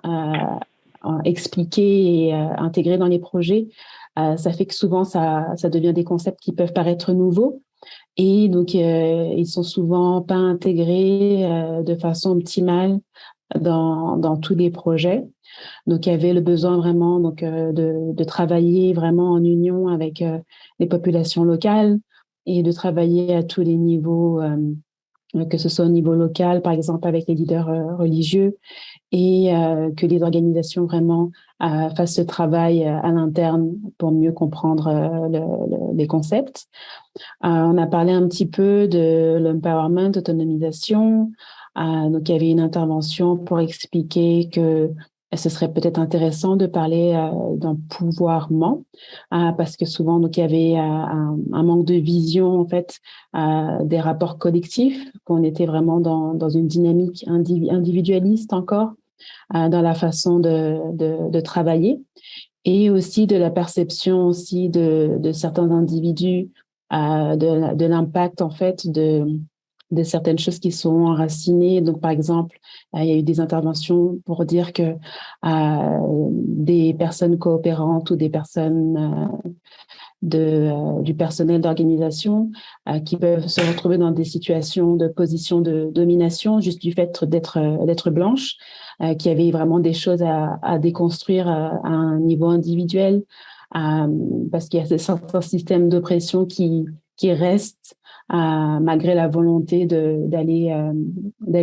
expliqués et intégrés dans les projets, ça fait que souvent, ça devient des concepts qui peuvent paraître nouveaux. Et donc, ils sont souvent pas intégrés de façon optimale dans tous les projets. Donc, il y avait le besoin vraiment de travailler vraiment en union avec les populations locales et de travailler à tous les niveaux, que ce soit au niveau local, par exemple avec les leaders religieux, et que les organisations vraiment fassent ce travail à l'interne pour mieux comprendre les concepts. On a parlé un petit peu de l'empowerment, autonomisation. Donc, il y avait une intervention pour expliquer que ce serait peut-être intéressant de parler d'empouvoirment, parce que souvent, donc, il y avait un manque de vision, en fait, des rapports collectifs, qu'on était vraiment dans une dynamique individualiste encore, dans la façon de travailler, et aussi de la perception aussi de certains individus, de l'impact, en fait, de certaines choses qui sont enracinées. Donc, par exemple, il y a eu des interventions pour dire que des personnes coopérantes ou des personnes du personnel d'organisation qui peuvent se retrouver dans des situations de position de domination juste du fait d'être blanches, qu'il y avait vraiment des choses à déconstruire à un niveau individuel, parce qu'il y a certains systèmes d'oppression qui restent malgré la volonté d'aller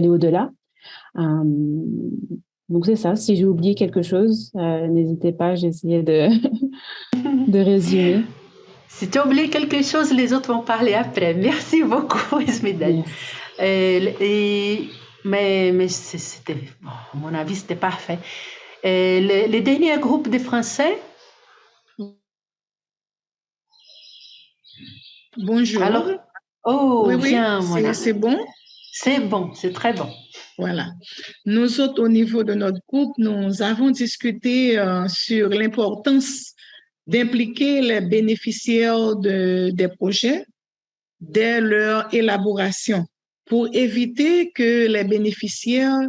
au-delà. Donc c'est ça. Si j'ai oublié quelque chose, n'hésitez pas, j'ai essayé de résumer. Si tu as oublié quelque chose, les autres vont parler après. Merci beaucoup, Esmedane. Mais c'était, à mon avis, c'était parfait. Les derniers groupes de Français. Bonjour. Alors, oui, bien, c'est bon? C'est bon, c'est très bon. Voilà. Nous autres, au niveau de notre groupe, nous avons discuté sur l'importance d'impliquer les bénéficiaires des projets dès leur élaboration pour éviter que les bénéficiaires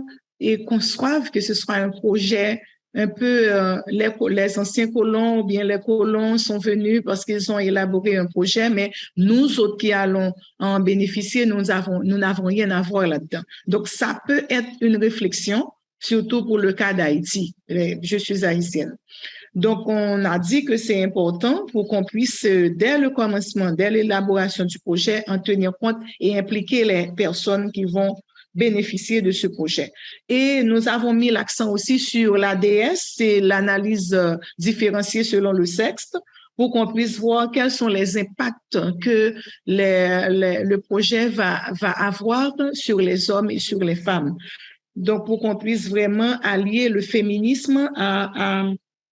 conçoivent que ce soit un projet un peu, les anciens colons ou bien les colons sont venus parce qu'ils ont élaboré un projet, mais nous autres qui allons en bénéficier, nous n'avons rien à voir là-dedans. Donc, ça peut être une réflexion, surtout pour le cas d'Haïti. Je suis haïtienne. Donc, on a dit que c'est important pour qu'on puisse, dès le commencement, dès l'élaboration du projet, en tenir compte et impliquer les personnes qui vont bénéficier de ce projet. Et nous avons mis l'accent aussi sur l'ADS, c'est l'analyse différenciée selon le sexe, pour qu'on puisse voir quels sont les impacts que le projet va avoir sur les hommes et sur les femmes. Donc, pour qu'on puisse vraiment allier le féminisme à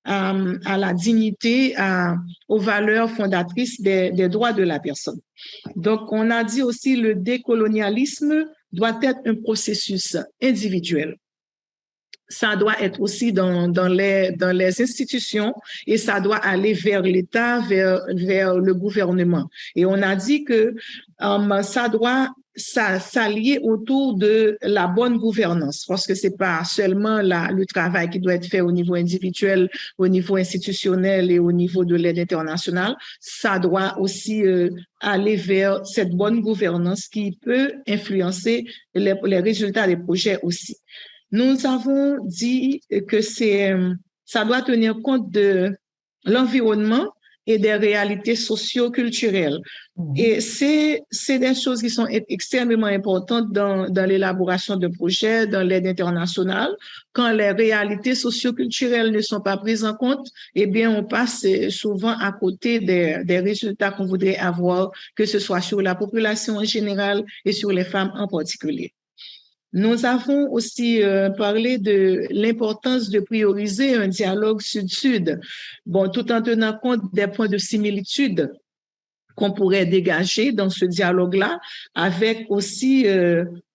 la dignité, aux valeurs fondatrices des droits de la personne. Donc, on a dit aussi le décolonialisme doit être un processus individuel. Ça doit être aussi dans les institutions et ça doit aller vers l'État, vers le gouvernement. Et on a dit que ça doit s'allier autour de la bonne gouvernance, parce que c'est pas seulement le travail qui doit être fait au niveau individuel, au niveau institutionnel et au niveau de l'aide internationale, ça doit aussi aller vers cette bonne gouvernance qui peut influencer les résultats des projets aussi. Nous avons dit que ça doit tenir compte de l'environnement et des réalités socio-culturelles. Et c'est des choses qui sont extrêmement importantes dans l'élaboration de projets, dans l'aide internationale. Quand les réalités socio-culturelles ne sont pas prises en compte, eh bien, on passe souvent à côté des résultats qu'on voudrait avoir, que ce soit sur la population en général et sur les femmes en particulier. Nous avons aussi parlé de l'importance de prioriser un dialogue sud-sud, tout en tenant compte des points de similitude qu'on pourrait dégager dans ce dialogue-là, avec aussi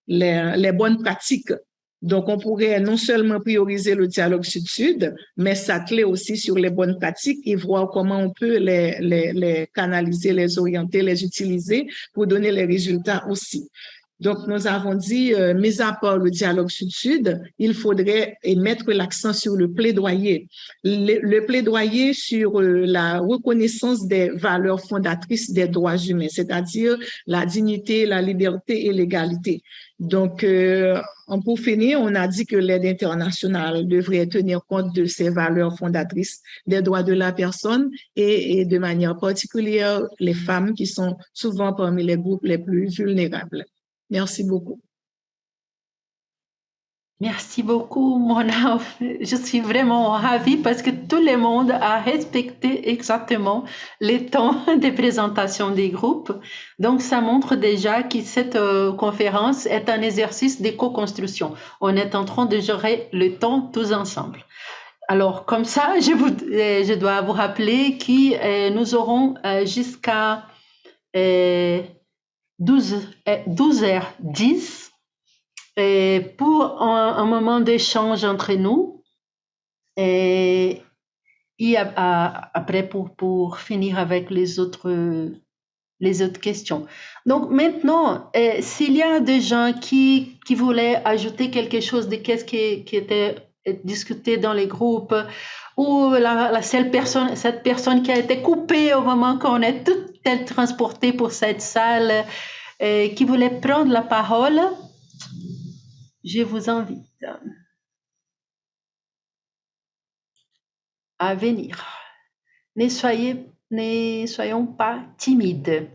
les bonnes pratiques. Donc, on pourrait non seulement prioriser le dialogue sud-sud, mais s'atteler aussi sur les bonnes pratiques et voir comment on peut les canaliser, les orienter, les utiliser pour donner les résultats aussi. Donc, nous avons dit, mis à part le dialogue sud-sud, il faudrait mettre l'accent sur le plaidoyer. Le plaidoyer sur la reconnaissance des valeurs fondatrices des droits humains, c'est-à-dire la dignité, la liberté et l'égalité. Donc, pour finir, on a dit que l'aide internationale devrait tenir compte de ces valeurs fondatrices des droits de la personne et de manière particulière les femmes qui sont souvent parmi les groupes les plus vulnérables. Merci beaucoup. Merci beaucoup, Mona. Je suis vraiment ravie parce que tout le monde a respecté exactement les temps de présentation des groupes. Donc, ça montre déjà que cette conférence est un exercice de co-construction. On est en train de gérer le temps tous ensemble. Alors, comme ça, je dois vous rappeler que nous aurons jusqu'à 12h10 pour un moment d'échange entre nous et après pour finir avec les autres questions. Donc maintenant, s'il y a des gens qui voulaient ajouter quelque chose de qu'est-ce qui était discuté dans les groupes, ou cette personne qui a été coupée au moment qu'on est toutes transportées pour cette salle, qui voulait prendre la parole, je vous invite à venir. Ne soyons pas timides.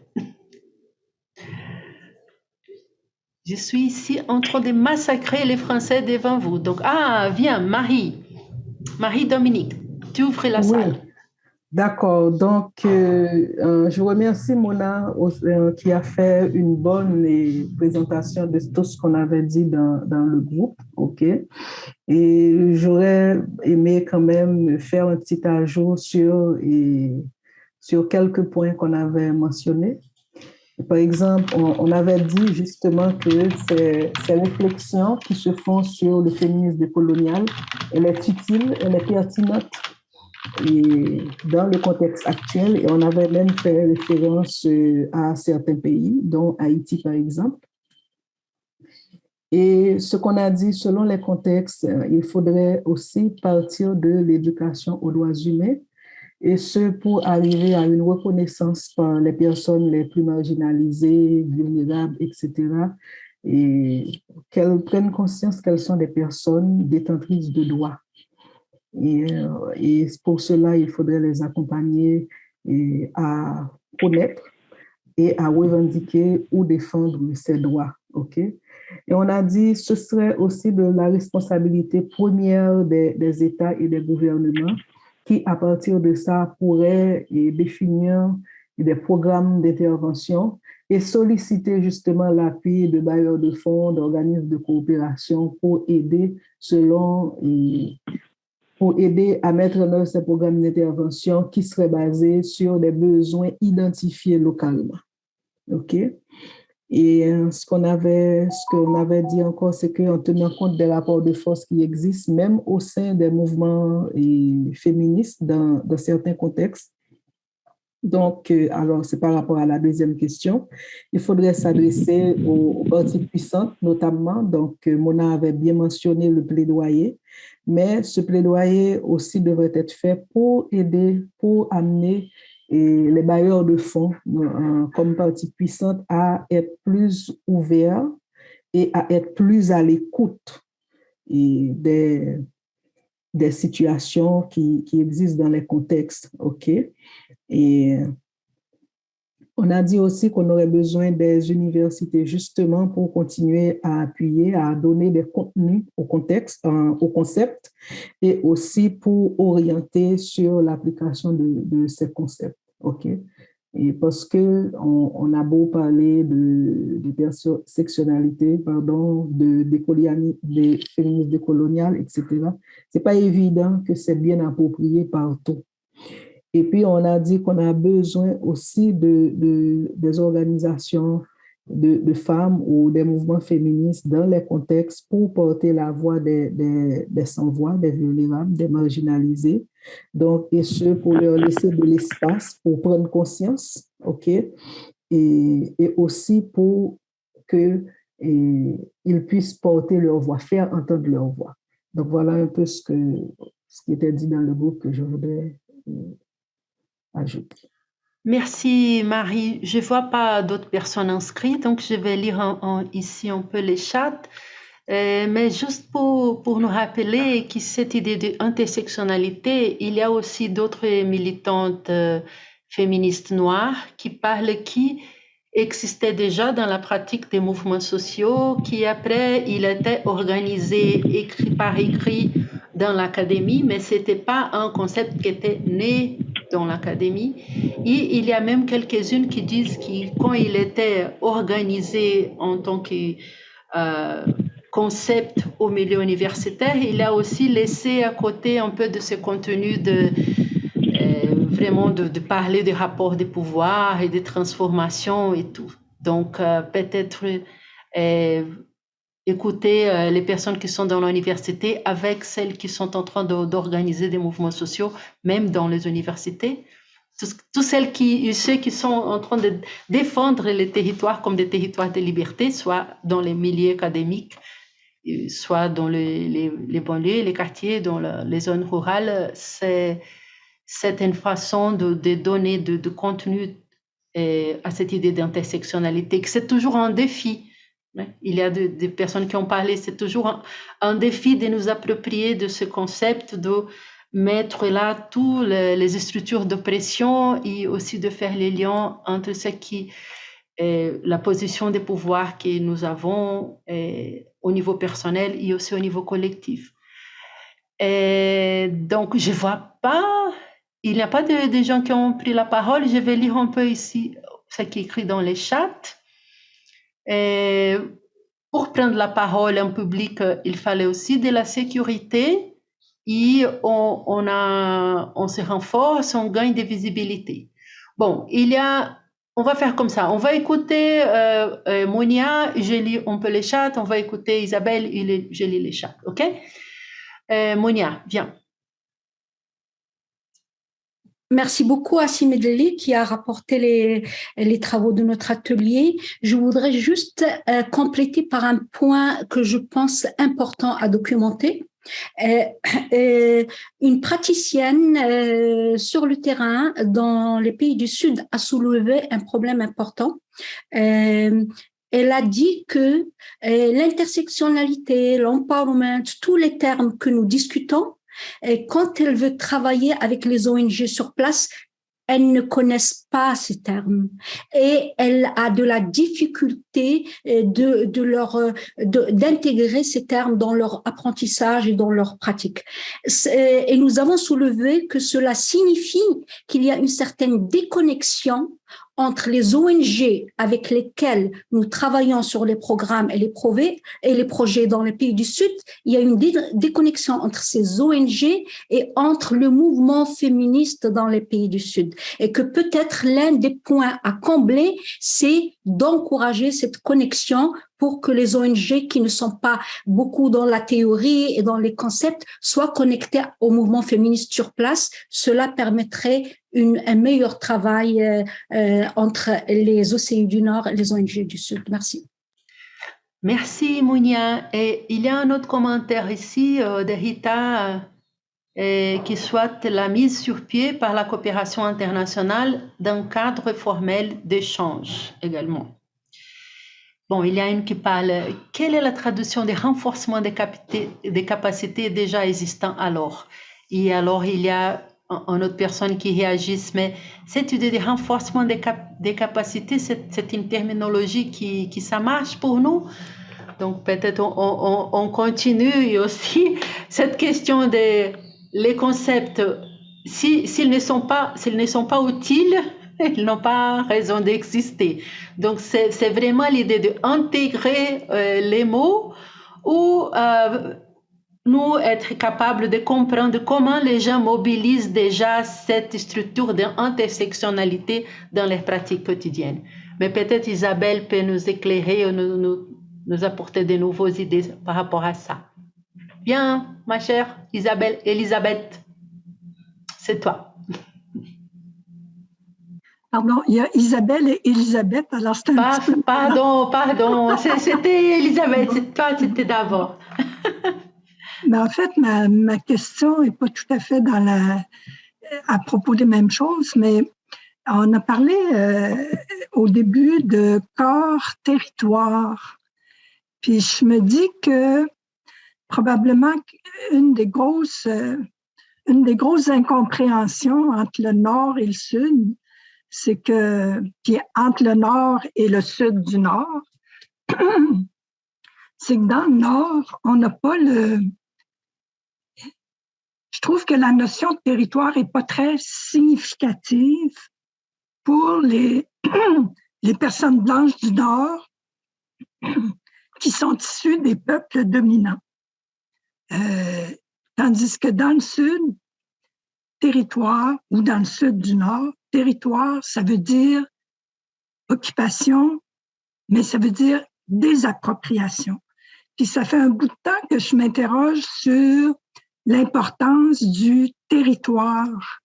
Je suis ici en train de massacrer les Français devant vous. Donc, viens, Marie-Dominique, tu ouvres la salle. D'accord. Donc, je remercie Mona qui a fait une bonne présentation de tout ce qu'on avait dit dans le groupe. OK. Et j'aurais aimé quand même faire un petit ajout sur quelques points qu'on avait mentionnés. Par exemple, on avait dit justement que ces réflexions qui se font sur le féminisme décolonial, elle est utile, elle est pertinente et dans le contexte actuel. Et on avait même fait référence à certains pays, dont Haïti par exemple. Et ce qu'on a dit, selon les contextes, il faudrait aussi partir de l'éducation aux droits humains, et ce pour arriver à une reconnaissance par les personnes les plus marginalisées, vulnérables, etc. Et qu'elles prennent conscience qu'elles sont des personnes détentrices de droits. Et pour cela, il faudrait les accompagner à connaître et à revendiquer ou défendre ces droits. OK? Et on a dit que ce serait aussi de la responsabilité première des États et des gouvernements qui, à partir de ça, pourraient définir des programmes d'intervention et solliciter justement l'appui de bailleurs de fonds, d'organismes de coopération pour aider à mettre en œuvre ces programmes d'intervention qui seraient basés sur des besoins identifiés localement. OK? Et ce qu'on avait dit encore, c'est qu'en tenant compte des rapports de force qui existent, même au sein des mouvements féministes dans certains contextes. Donc, alors, c'est par rapport à la deuxième question. Il faudrait s'adresser aux parties puissantes, notamment. Donc, Mona avait bien mentionné le plaidoyer, mais ce plaidoyer aussi devrait être fait pour aider, pour amener les bailleurs de fonds comme partie puissante à être plus ouverts et à être plus à l'écoute des situations qui existent dans les contextes. OK? Et on a dit aussi qu'on aurait besoin des universités justement pour continuer à appuyer, à donner des contenus au contexte, au concept, et aussi pour orienter sur l'application de ces concepts. OK? Et parce que on a beau parler de intersectionnalité, des féminismes décoloniales, etc., c'est pas évident que c'est bien approprié partout. Et puis, on a dit qu'on a besoin aussi des organisations de femmes ou des mouvements féministes dans les contextes pour porter la voix des sans-voix, des vulnérables, des marginalisés. Donc, et ce, pour leur laisser de l'espace pour prendre conscience, OK? Et aussi pour que ils puissent porter leur voix, faire entendre leur voix. Donc, voilà un peu ce qui était dit dans le groupe que je voudrais ajouter. Merci Marie. Je ne vois pas d'autres personnes inscrites, donc je vais lire ici un peu les chats. Mais juste pour nous rappeler que cette idée d'intersectionnalité, il y a aussi d'autres militantes féministes noires qui existaient déjà dans la pratique des mouvements sociaux, qui après, il était organisé écrit par écrit dans l'académie, mais ce n'était pas un concept qui était né dans l'académie. Et il y a même quelques-unes qui disent que quand il était organisé en tant que concept au milieu universitaire, il a aussi laissé à côté un peu de ce contenu vraiment de parler des rapports de pouvoir et des transformations et tout. Donc, peut-être écouter les personnes qui sont dans l'université avec celles qui sont en train d'organiser des mouvements sociaux, même dans les universités. Tous ceux qui sont en train de défendre les territoires comme des territoires de liberté, soit dans les milieux académiques, soit dans les banlieues, les quartiers, dans les zones rurales, c'est une façon de donner de contenu à cette idée d'intersectionnalité, que c'est toujours un défi. Il y a des personnes qui ont parlé, c'est toujours un défi de nous approprier de ce concept, de mettre là toutes les structures d'oppression et aussi de faire les liens entre ce qui est la position de pouvoir que nous avons au niveau personnel et aussi au niveau collectif. Donc, je ne vois pas, il n'y a pas de gens qui ont pris la parole. Je vais lire un peu ici ce qui est écrit dans les chats. Pour prendre la parole en public, il fallait aussi de la sécurité et on se renforce, on gagne de visibilité. Bon, on va faire comme ça. On va écouter Monia, je lis un peu les chats. On va écouter Isabelle, je lis les chats. OK? Monia, viens. Merci beaucoup à Simedeli qui a rapporté les travaux de notre atelier. Je voudrais juste compléter par un point que je pense important à documenter. Une praticienne sur le terrain dans les pays du Sud a soulevé un problème important. Elle a dit que l'intersectionnalité, l'empowerment, tous les termes que nous discutons, et quand elle veut travailler avec les ONG sur place, elles ne connaissent pas ces termes et elle a de la difficulté d'intégrer ces termes dans leur apprentissage et dans leur pratique. Et nous avons soulevé que cela signifie qu'il y a une certaine déconnexion entre les ONG avec lesquelles nous travaillons sur les programmes et les projets dans les pays du Sud. Il y a une déconnexion entre ces ONG et entre le mouvement féministe dans les pays du Sud. Et que peut-être l'un des points à combler, c'est d'encourager cette connexion pour que les ONG qui ne sont pas beaucoup dans la théorie et dans les concepts soient connectés au mouvement féministe sur place. Cela permettrait un meilleur travail entre les OCI du Nord et les ONG du Sud. Merci. Merci, Mounia. Et il y a un autre commentaire ici de Rita qui souhaite la mise sur pied par la coopération internationale d'un cadre formel d'échange également. Bon, il y a une qui parle, quelle est la traduction des renforcements des capacités déjà existantes alors? Et alors, il y a une autre personne qui réagit, mais cette idée de renforcement des capacités, c'est une terminologie qui ça marche pour nous. Donc, peut-être on continue. Et aussi, cette question les concepts, s'ils ne sont pas utiles, ils n'ont pas raison d'exister. Donc, c'est vraiment l'idée d'intégrer les mots ou nous être capables de comprendre comment les gens mobilisent déjà cette structure d'intersectionnalité dans les pratiques quotidiennes. Mais peut-être Isabelle peut nous éclairer ou nous apporter de nouvelles idées par rapport à ça. Bien, ma chère Elisabeth, c'est toi. Pardon, il y a Isabelle et Elisabeth, alors c'est un petit peu... Pardon, c'était Elisabeth, toi c'était d'abord. Mais en fait, ma question n'est pas tout à fait à propos des mêmes choses, mais on a parlé au début de corps-territoire. Puis je me dis que probablement une des grosses incompréhensions entre le Nord et le Sud, c'est que, puis entre le Nord et le Sud du Nord, c'est que dans le Nord, on n'a pas je trouve que la notion de territoire n'est pas très significative pour les personnes blanches du Nord qui sont issues des peuples dominants. Tandis que dans le Sud, territoire, ou dans le Sud du Nord, territoire, ça veut dire occupation, mais ça veut dire désappropriation. Puis ça fait un bout de temps que je m'interroge sur l'importance du territoire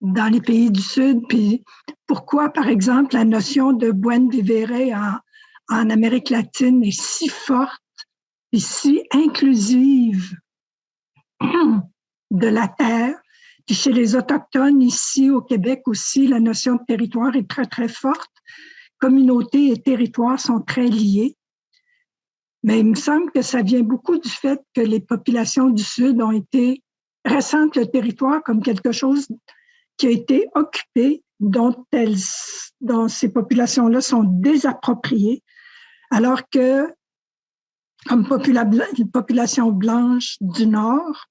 dans les pays du Sud, puis pourquoi, par exemple, la notion de buen vivere en Amérique latine est si forte et si inclusive de la terre. Puis chez les Autochtones, ici au Québec aussi, la notion de territoire est très, très forte. Communauté et territoire sont très liés. Mais il me semble que ça vient beaucoup du fait que les populations du Sud ressentent le territoire comme quelque chose qui a été occupé, dont ces populations-là sont désappropriées, alors que, comme population blanche du Nord,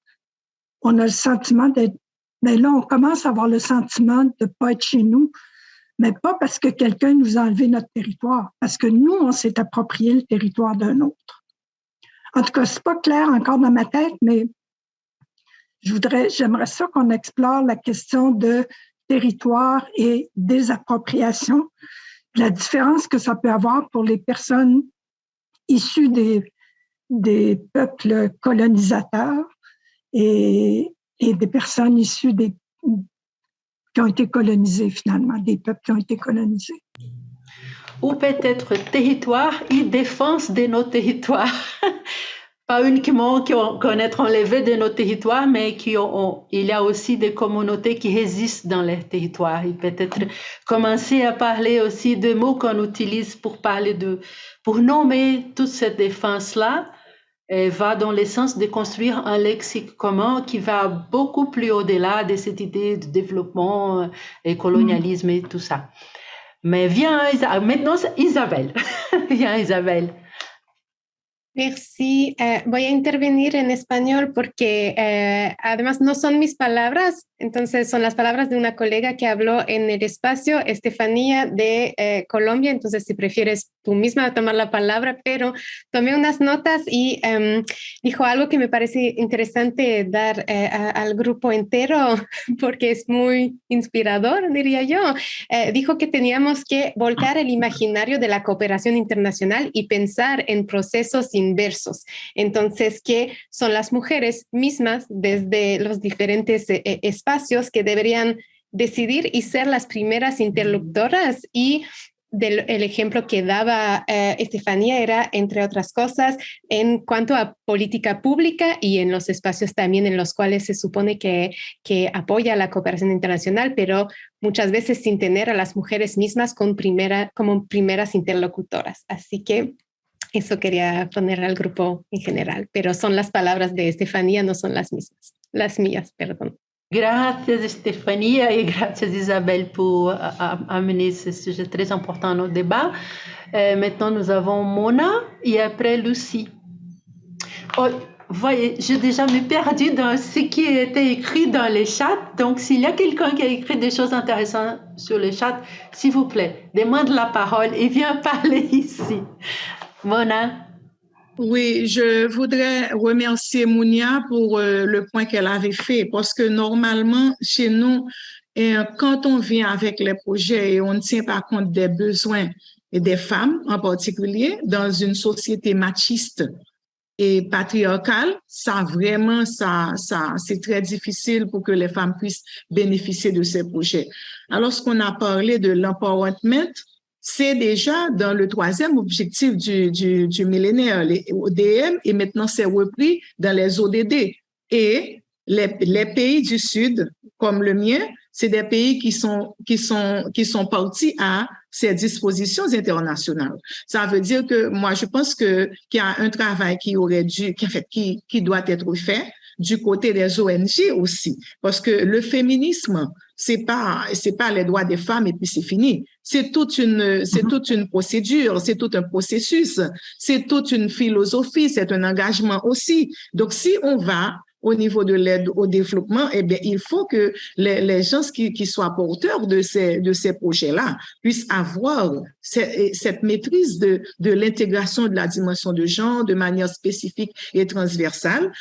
on a le sentiment d'être... Mais là, on commence à avoir le sentiment de ne pas être chez nous, mais pas parce que quelqu'un nous a enlevé notre territoire, parce que nous, on s'est approprié le territoire d'un autre. En tout cas, c'est pas clair encore dans ma tête, mais j'aimerais ça qu'on explore la question de territoire et désappropriation, la différence que ça peut avoir pour les personnes issues des peuples colonisateurs et des personnes issues qui ont été colonisées finalement, des peuples qui ont été colonisés. Ou peut-être territoire et défense de nos territoires. Pas uniquement qu'on est enlevé de nos territoires, mais il y a aussi des communautés qui résistent dans les territoires. Et peut-être commencer à parler aussi de mots qu'on utilise pour nommer toute cette défense-là, va dans le sens de construire un lexique commun qui va beaucoup plus au-delà de cette idée de développement et colonialisme et tout ça. Mais maintenant Isabel. Viens Isabel. Merci. Voy a intervenir en español porque además no son mis palabras, entonces son las palabras de una colega que habló en el espacio, Estefanía de Colombia, entonces si prefieres tú misma tomar la palabra, pero tomé unas notas y dijo algo que me parece interesante dar al grupo entero porque es muy inspirador, diría yo. Dijo que teníamos que volcar el imaginario de la cooperación internacional y pensar en procesos inversos. Entonces, que son las mujeres mismas desde los diferentes espacios que deberían decidir y ser las primeras interlocutoras y el ejemplo que daba Estefanía era, entre otras cosas, en cuanto a política pública y en los espacios también en los cuales se supone que apoya la cooperación internacional, pero muchas veces sin tener a las mujeres mismas como primeras interlocutoras. Así que eso quería poner al grupo en general, pero son las palabras de Estefanía, no son las mías, perdón. Gracias Stéphanie et gracias Isabelle pour amener ce sujet très important au débat. Maintenant, nous avons Mona et après Lucie. Oh, voyez, j'ai déjà me perdu dans ce qui était écrit dans les chats. Donc, s'il y a quelqu'un qui a écrit des choses intéressantes sur le chat, s'il vous plaît, demande la parole et viens parler ici. Mona. Oui, je voudrais remercier Mounia pour le point qu'elle avait fait, parce que normalement, chez nous, quand on vient avec les projets et on ne tient pas compte des besoins et des femmes en particulier, dans une société machiste et patriarcale, ça vraiment, c'est très difficile pour que les femmes puissent bénéficier de ces projets. Alors, ce qu'on a parlé de l'empowerment, c'est déjà dans le 3e objectif du millénaire, les ODM, et maintenant c'est repris dans les ODD. Et les pays du Sud, comme le mien, c'est des pays qui sont partis à ces dispositions internationales. Ça veut dire que moi, je pense qu'il y a un travail qui doit être fait du côté des ONG aussi, parce que le féminisme, c'est pas les droits des femmes et puis c'est fini. C'est toute une procédure, c'est tout un processus, c'est toute une philosophie, c'est un engagement aussi. Donc, si on va au niveau de l'aide au développement, eh bien, il faut que les gens qui soient porteurs de ces projets-là puissent avoir cette maîtrise de l'intégration de la dimension de genre de manière spécifique et transversale,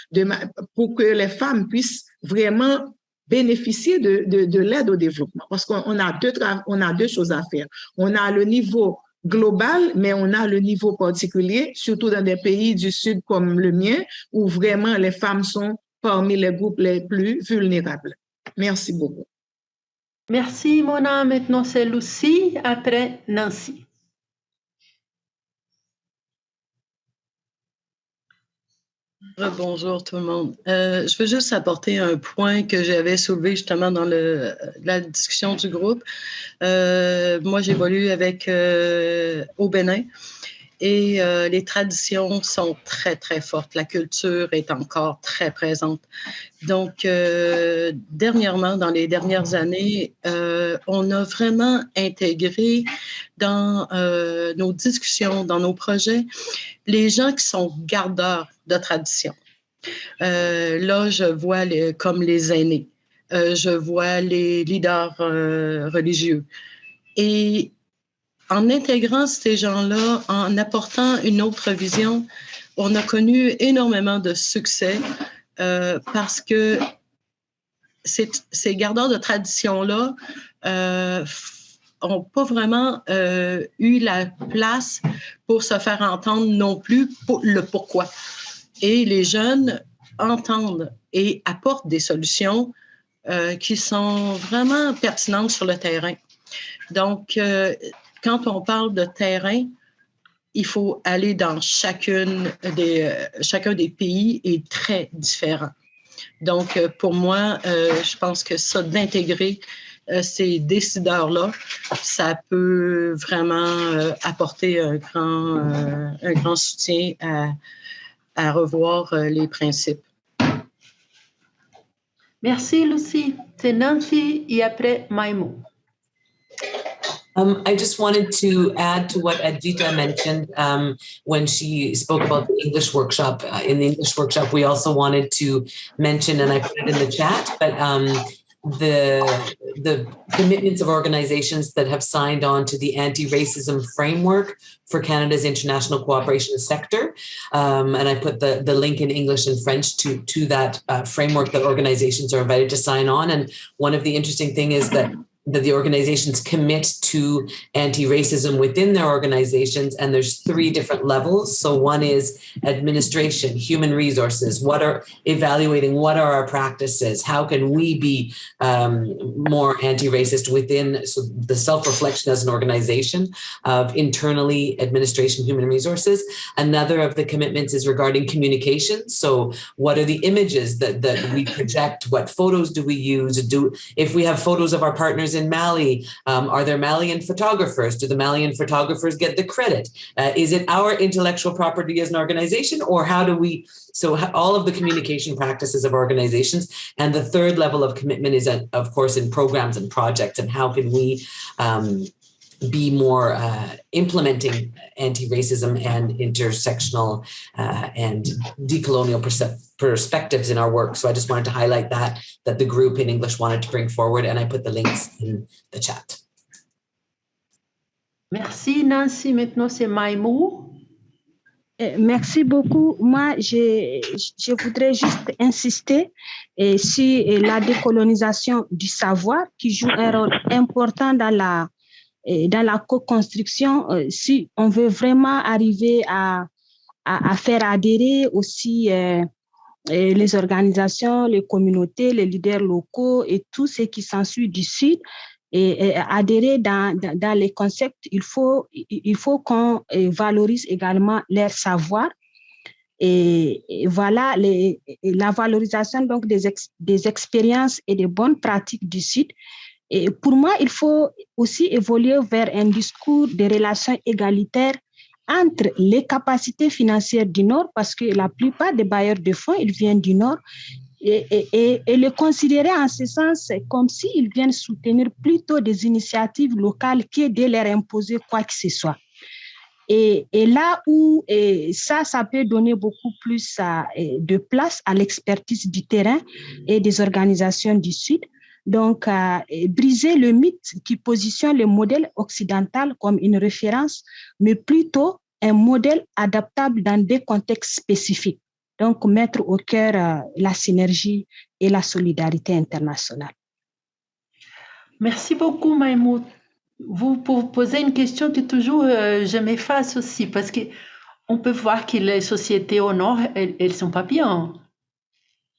pour que les femmes puissent vraiment bénéficier de l'aide au développement. Parce qu'on a deux choses à faire. On a le niveau global, mais on a le niveau particulier, surtout dans des pays du Sud comme le mien, où vraiment les femmes sont parmi les groupes les plus vulnérables. Merci beaucoup. Merci, Mona. Maintenant, c'est Lucie, après Nancy. Bonjour tout le monde. Je veux juste apporter un point que j'avais soulevé justement dans la discussion du groupe. Moi, j'évolue au Bénin et les traditions sont très, très fortes. La culture est encore très présente. Donc, dernièrement, dans les dernières années, on a vraiment intégré dans nos discussions, dans nos projets, les gens qui sont gardeurs de tradition. Là, je vois comme les aînés, je vois les leaders religieux. Et en intégrant ces gens-là, en apportant une autre vision, on a connu énormément de succès parce que ces gardeurs de tradition-là n'ont pas vraiment eu la place pour se faire entendre non plus le pourquoi. Et les jeunes entendent et apportent des solutions qui sont vraiment pertinentes sur le terrain. Donc, quand on parle de terrain, il faut aller dans chacun des pays est très différent. Donc, pour moi, je pense que ça, d'intégrer ces décideurs-là, ça peut vraiment apporter un grand soutien à revoir les principes. Merci, Lucie. C'est Nancy et après Maïmou. I just wanted to add to what Adjita mentioned when she spoke about the English workshop. In the English workshop, we also wanted to mention, and I put it in the chat, but the commitments of organizations that have signed on to the anti-racism framework for Canada's international cooperation sector. And I put the link in English and French to that framework that organizations are invited to sign on. And one of the interesting things is that the organizations commit to anti-racism within their organizations, and there's 3 different levels. So one is administration, human resources, evaluating what are our practices, how can we be more anti-racist within the self-reflection as an organization of internally administration, human resources. Another of the commitments is regarding communication. So what are the images that we project? What photos do we use? If we have photos of our partners in Mali, are there Malian photographers? Do the Malian photographers get the credit? Is it our intellectual property as an organization, or how do we? So all of the communication practices of organizations. And the 3rd level of commitment is, of course, in programs and projects, and how can we be more implementing anti-racism and intersectional and decolonial perspectives in our work. So I just wanted to highlight that the group in English wanted to bring forward, and I put the links in the chat. Merci Nancy. Maintenant c'est Maïmou. Merci beaucoup. Moi, je voudrais juste insister sur la décolonisation du savoir qui joue un rôle important dans la co-construction. Si on veut vraiment arriver à à faire adhérer aussi les organisations, les communautés, les leaders locaux et tout ce qui s'ensuit du Sud et adhérer dans les concepts. Il faut qu'on valorise également leur savoir. Et voilà, la valorisation donc des expériences et des bonnes pratiques du Sud. Et pour moi, il faut aussi évoluer vers un discours de relations égalitaires entre les capacités financières du Nord, parce que la plupart des bailleurs de fonds, ils viennent du Nord, et le considérer en ce sens comme s'ils viennent soutenir plutôt des initiatives locales que de leur imposer quoi que ce soit. Et là où ça peut donner beaucoup plus de place à l'expertise du terrain et des organisations du Sud. Donc, briser le mythe qui positionne le modèle occidental comme une référence, mais plutôt un modèle adaptable dans des contextes spécifiques. Donc, mettre au cœur la synergie et la solidarité internationale. Merci beaucoup, Maïmout. Vous posez une question que toujours je m'efface aussi, parce qu'on peut voir que les sociétés au Nord, elles ne sont pas bien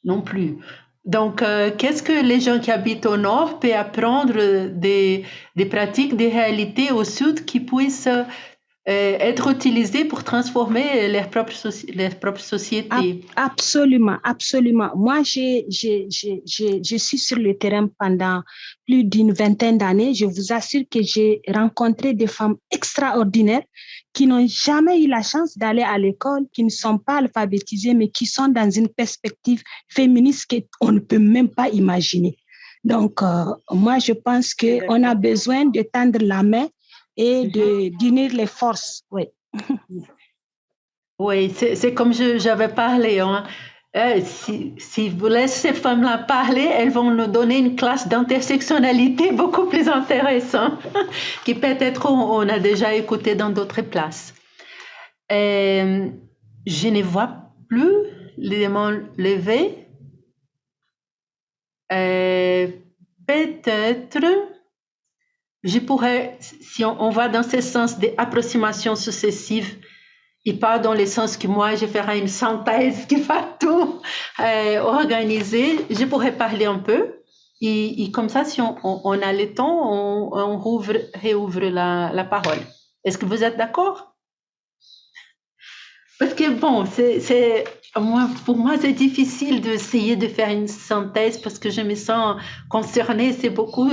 non plus. Donc, qu'est-ce que les gens qui habitent au Nord peuvent apprendre des pratiques, des réalités au Sud qui puissent être utilisées pour transformer leurs propres sociétés? Absolument, absolument. Moi, je suis sur le terrain pendant plus d'une vingtaine d'années. Je vous assure que j'ai rencontré des femmes extraordinaires qui n'ont jamais eu la chance d'aller à l'école, qui ne sont pas alphabétisées, mais qui sont dans une perspective féministe qu'on ne peut même pas imaginer. Donc, moi, je pense qu'on a besoin de tendre la main et d'unir les forces. Oui. Oui, c'est comme j'avais parlé. Hein. Si vous laissez ces femmes-là parler, elles vont nous donner une classe d'intersectionnalité beaucoup plus intéressante, qui peut-être on a déjà écouté dans d'autres places. Je ne vois plus les mains levées. Peut-être, je pourrais, si on va dans ce sens des approximations successives, et pas dans le sens que moi, je ferai une synthèse qui va tout organiser, je pourrais parler un peu. Et comme ça, si on a le temps, on réouvre la parole. Est-ce que vous êtes d'accord? Parce que bon, pour moi, c'est difficile d'essayer de faire une synthèse parce que je me sens concernée. C'est beaucoup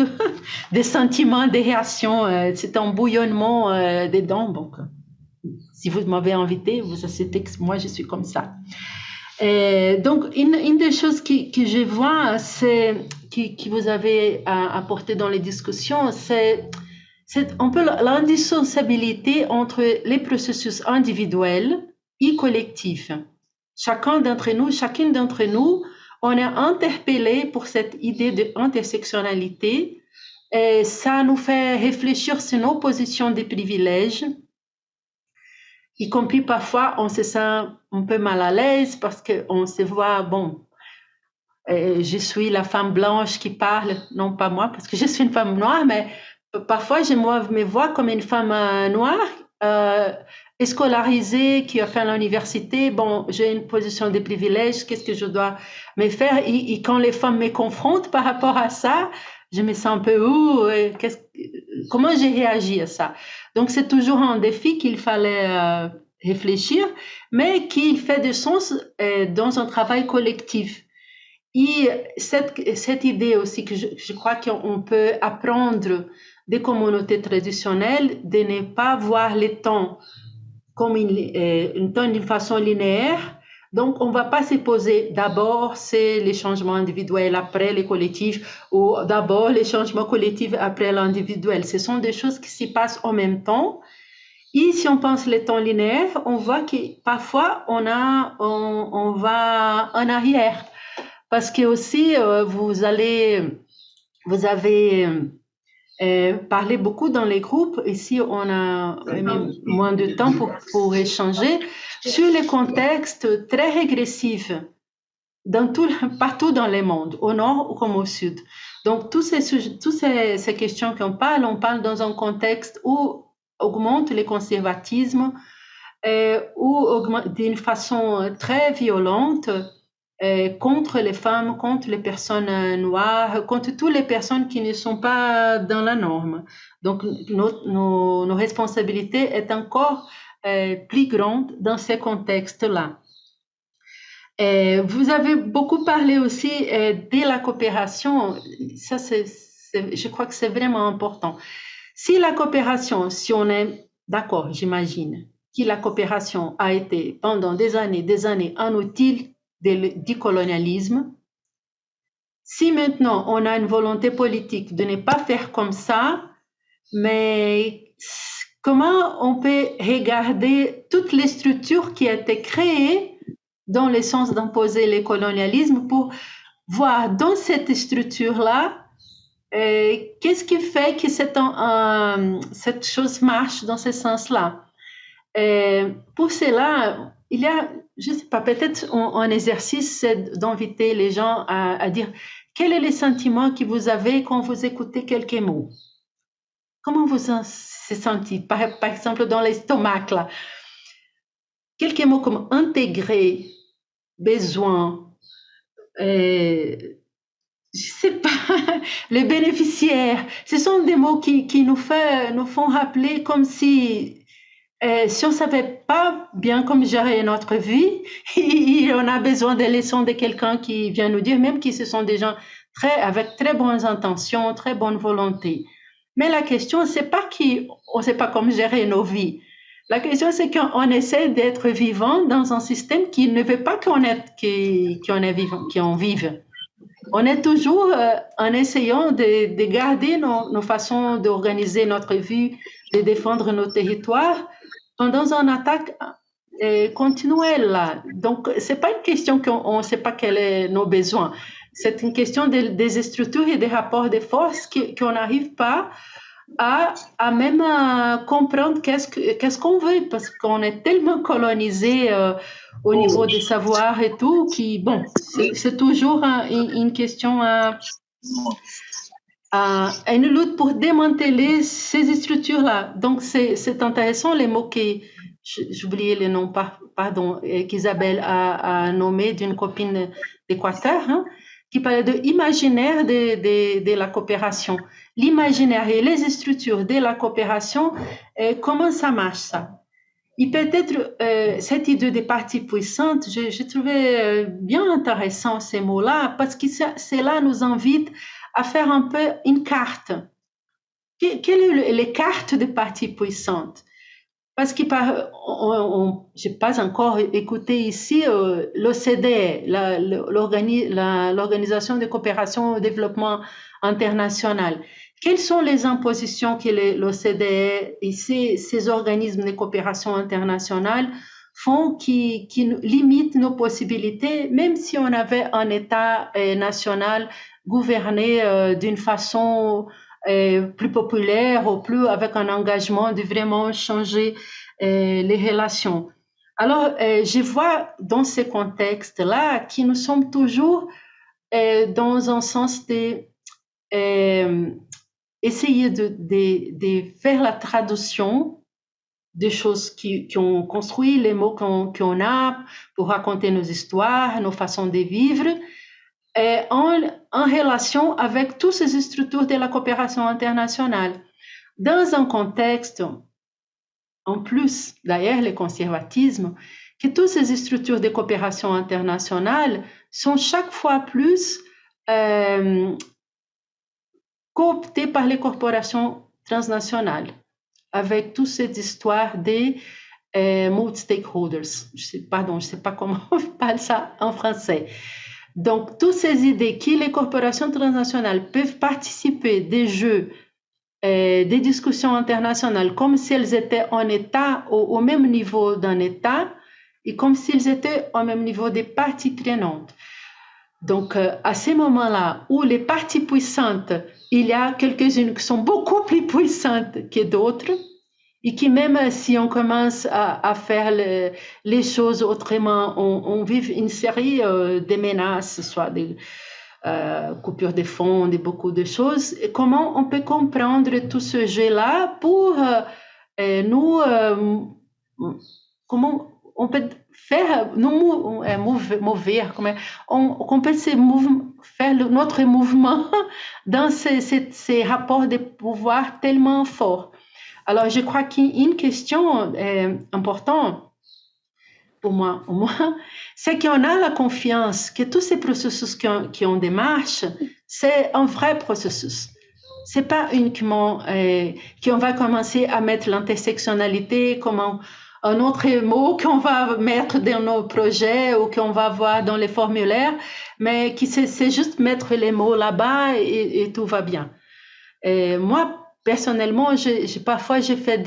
de sentiments, des réactions. C'est un bouillonnement dedans. Donc, si vous m'avez invité, vous acceptez que moi, je suis comme ça. Donc, une des choses que je vois, que vous avez apporté dans les discussions, c'est un peu l'indissociabilité entre les processus individuels et collectifs. Chacune d'entre nous, on est interpellé pour cette idée d'intersectionnalité et ça nous fait réfléchir sur nos positions de privilèges, y compris parfois on se sent un peu mal à l'aise parce qu'on se voit, bon, je suis la femme blanche qui parle, non pas moi parce que je suis une femme noire, mais parfois je me vois comme une femme noire, scolarisée, qui a fait l'université. Bon, j'ai une position de privilège, qu'est-ce que je dois me faire? Et quand les femmes me confrontent par rapport à ça, je me sens un peu, comment j'ai réagi à ça? Donc, c'est toujours un défi qu'il fallait réfléchir, mais qui fait du sens dans un travail collectif. Et cette idée aussi que je crois qu'on peut apprendre des communautés traditionnelles de ne pas voir le temps comme une temps d'une façon linéaire. Donc, on ne va pas se poser d'abord c'est les changements individuels après les collectifs ou d'abord les changements collectifs après l'individuel. Ce sont des choses qui s'y passent en même temps. Et si on pense le temps linéaire, on voit que parfois on va en arrière. Parce que aussi, vous avez parlé beaucoup dans les groupes. Ici, on a mis moins de temps pour échanger sur les contextes très régressifs partout dans le monde, au nord comme au sud. Donc, toutes ces questions qu'on parle, on parle dans un contexte où augmente le conservatisme, ou d'une façon très violente contre les femmes, contre les personnes noires, contre toutes les personnes qui ne sont pas dans la norme. Donc, nos responsabilités est encore plus grandes dans ces contextes-là. Vous avez beaucoup parlé aussi de la coopération. Ça, je crois que c'est vraiment important. Si la coopération, si on est d'accord, j'imagine, que la coopération a été pendant des années un outil du colonialisme, si maintenant on a une volonté politique de ne pas faire comme ça, mais comment on peut regarder toutes les structures qui ont été créées dans le sens d'imposer le colonialisme pour voir dans cette structure-là qu'est-ce qui fait que cette chose marche dans ce sens-là. Pour cela, il y a, je ne sais pas, peut-être un exercice d'inviter les gens à dire quel est le sentiment que vous avez quand vous écoutez quelques mots. Comment vous vous sentez, par exemple, dans l'estomac, là. Quelques mots comme intégrer, besoin, je sais pas, les bénéficiaires. Ce sont des mots qui nous font rappeler comme si on ne savait pas bien comment gérer notre vie, et on a besoin des leçons de quelqu'un qui vient nous dire, même si ce sont des gens avec très bonnes intentions, très bonne volonté. Mais la question, c'est pas qu'on ne sait pas comment gérer nos vies. La question, c'est qu'on essaie d'être vivant dans un système qui ne veut pas qu'on vive. On est toujours en essayant de garder nos façons d'organiser notre vie, de défendre nos territoires dans une attaque continuelle. Là. Donc, ce n'est pas une question qu'on ne sait pas quels sont nos besoins. C'est une question des structures et des rapports de force qu'on n'arrive pas à même comprendre qu'est-ce qu'on veut, parce qu'on est tellement colonisé au niveau des savoirs et tout, bon, c'est toujours une question, une lutte pour démanteler ces structures-là. Donc, c'est intéressant les mots j'oubliais les noms, pardon, qu'Isabelle a nommé d'une copine d'Équateur, hein, qui parlait de l'imaginaire de la coopération. L'imaginaire et les structures de la coopération, comment ça marche ça? Et peut-être cette idée des parties puissantes, j'ai trouvé bien intéressant ces mots-là, parce que cela nous invite à faire un peu une carte. Quelles sont les cartes des parties puissantes? Parce que je n'ai pas encore écouté ici l'OCDE, l'Organisation de coopération au développement international. Quelles sont les impositions que l'OCDE et ces organismes de coopération internationale font qui limitent nos possibilités, même si on avait un État national gouverné d'une façon plus populaire ou plus avec un engagement de vraiment changer les relations. Alors, je vois dans ces contextes-là que nous sommes toujours dans un sens essayer de faire la traduction des choses qui ont construit, les mots qu'on a pour raconter nos histoires, nos façons de vivre, en relation avec toutes ces structures de la coopération internationale. Dans un contexte, en plus, d'ailleurs, le conservatisme, que toutes ces structures de coopération internationale sont chaque fois plus cooptées par les corporations transnationales, avec toute cette histoire des multi-stakeholders. Je ne sais pas comment on parle ça en français. Donc, toutes ces idées que les corporations transnationales peuvent participer des jeux, des discussions internationales, comme si elles étaient en État, au même niveau d'un État, et comme s'ils étaient au même niveau des parties prenantes. Donc, à ces moments-là, où les parties puissantes, il y a quelques-unes qui sont beaucoup plus puissantes que d'autres, et qui même si on commence à faire les choses autrement, on vit une série de menaces, soit des coupures de fonds, de beaucoup de choses. Et comment on peut comprendre tout ce jeu-là pour nous comment on peut faire qu'on peut faire notre mouvement dans ces rapports de pouvoir tellement forts. Alors, je crois qu'une question importante pour moi, au moins, c'est qu'on a la confiance que tous ces processus qui ont des marches, c'est un vrai processus. C'est pas uniquement qu'on va commencer à mettre l'intersectionnalité comme un autre mot qu'on va mettre dans nos projets ou qu'on va voir dans les formulaires, mais qui c'est juste mettre les mots là-bas et tout va bien. Et moi, personnellement, parfois, j'ai fait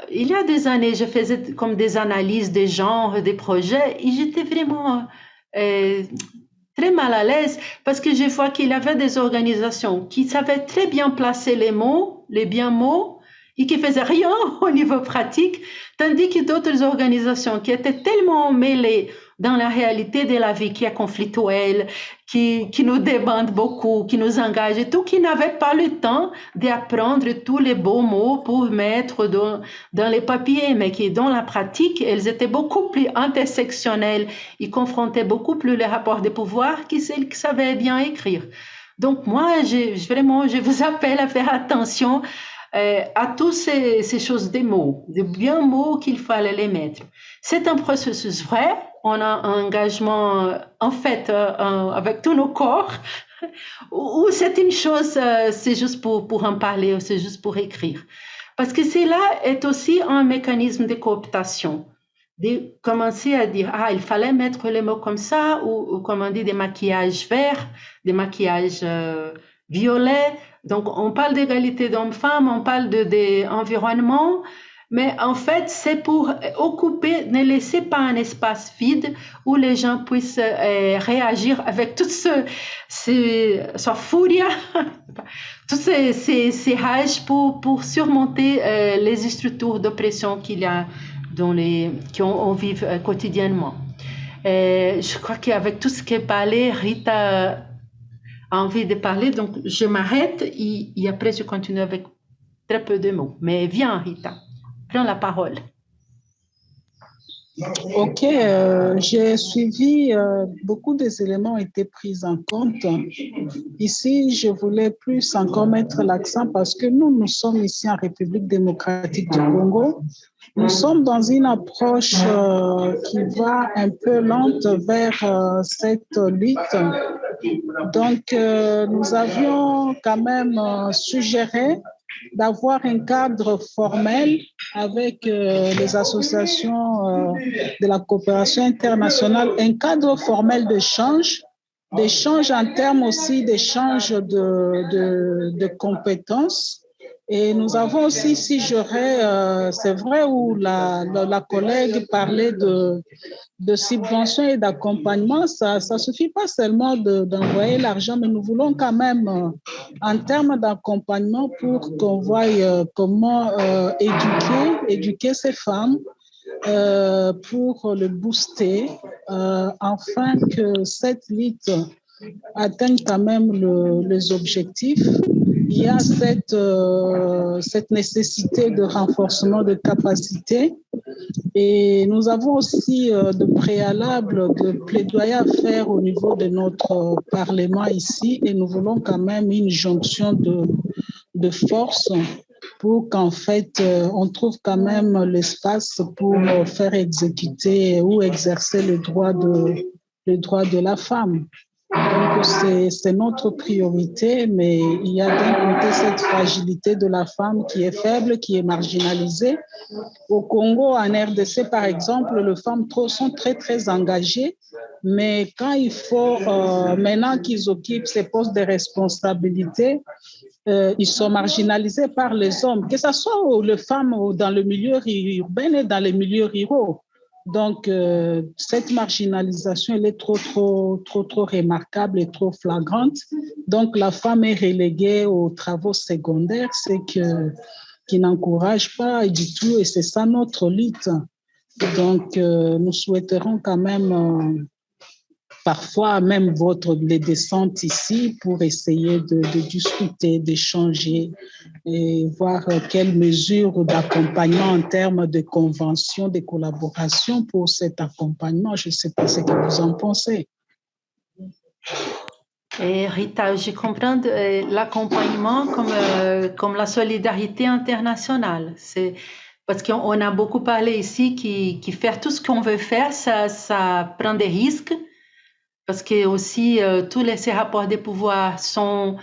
il y a des années, je faisais comme des analyses des genres, des projets, et j'étais vraiment très mal à l'aise parce que je vois qu'il y avait des organisations qui savaient très bien placer les mots, les bien mots, et qui faisaient rien au niveau pratique, tandis que d'autres organisations qui étaient tellement mêlées dans la réalité de la vie qui est conflictuelle, qui nous demande beaucoup, qui nous engage et tout, qui n'avaient pas le temps d'apprendre tous les beaux mots pour mettre dans les papiers, mais qui, dans la pratique, elles étaient beaucoup plus intersectionnelles. Ils confrontaient beaucoup plus les rapports de pouvoir que celles qui savaient bien écrire. Donc, moi, je vous appelle à faire attention à toutes ces choses des mots, des bien mots qu'il fallait les mettre. C'est un processus vrai. On a un engagement, en fait, avec tous nos corps, ou c'est une chose, c'est juste pour en parler, ou c'est juste pour écrire. Parce que cela est aussi un mécanisme de cooptation, de commencer à dire, il fallait mettre les mots comme ça, ou comme on dit, des maquillages verts, des maquillages violets. Donc, on parle d'égalité d'hommes-femmes, on parle d'environnement, mais en fait, c'est pour occuper, ne laisser pas un espace vide où les gens puissent réagir avec toute sa furia, toutes ces rages pour surmonter les structures d'oppression qu'il y a qu'on vit quotidiennement. Je crois qu'avec tout ce qui est parlé, Rita a envie de parler, donc je m'arrête et après je continue avec très peu de mots. Mais viens, Rita. Prends la parole. Ok, j'ai suivi, beaucoup des éléments ont été pris en compte. Ici, je voulais plus encore mettre l'accent parce que nous sommes ici en République démocratique du Congo. Nous sommes dans une approche qui va un peu lente vers cette lutte. Donc, nous avions quand même suggéré d'avoir un cadre formel avec les associations de la coopération internationale, un cadre formel d'échange en termes aussi d'échange de compétences. Et nous avons aussi, si j'aurais, c'est vrai, où la collègue parlait de subventions et d'accompagnement, ça suffit pas seulement d'envoyer l'argent, mais nous voulons quand même, en termes d'accompagnement, pour qu'on voie comment éduquer ces femmes pour le booster, afin que cette lutte atteigne quand même les objectifs. Il y a cette nécessité de renforcement de capacité et nous avons aussi de préalable de plaidoyer à faire au niveau de notre Parlement ici et nous voulons quand même une jonction de force pour qu'en fait on trouve quand même l'espace pour faire exécuter ou exercer le droit de la femme. Donc, c'est notre priorité, mais il y a d'un côté cette fragilité de la femme qui est faible, qui est marginalisée. Au Congo, en RDC, par exemple, les femmes sont très, très engagées, mais quand il faut, maintenant qu'ils occupent ces postes de responsabilité, ils sont marginalisés par les hommes, que ce soit les femmes dans le milieu urbain et dans les milieux ruraux. Donc, cette marginalisation, elle est trop remarquable et trop flagrante. Donc, la femme est reléguée aux travaux secondaires, qui n'encourage pas du tout, et c'est ça notre lutte. Donc, nous souhaiterons quand même parfois même les descentes ici pour essayer de discuter, d'échanger et voir quelles mesures d'accompagnement en termes de convention, de collaboration pour cet accompagnement. Je ne sais pas ce que vous en pensez. Et Rita, je comprends l'accompagnement comme la solidarité internationale. C'est parce qu'on a beaucoup parlé ici qui faire tout ce qu'on veut faire, ça prend des risques, parce que aussi tous ces rapports de pouvoir sont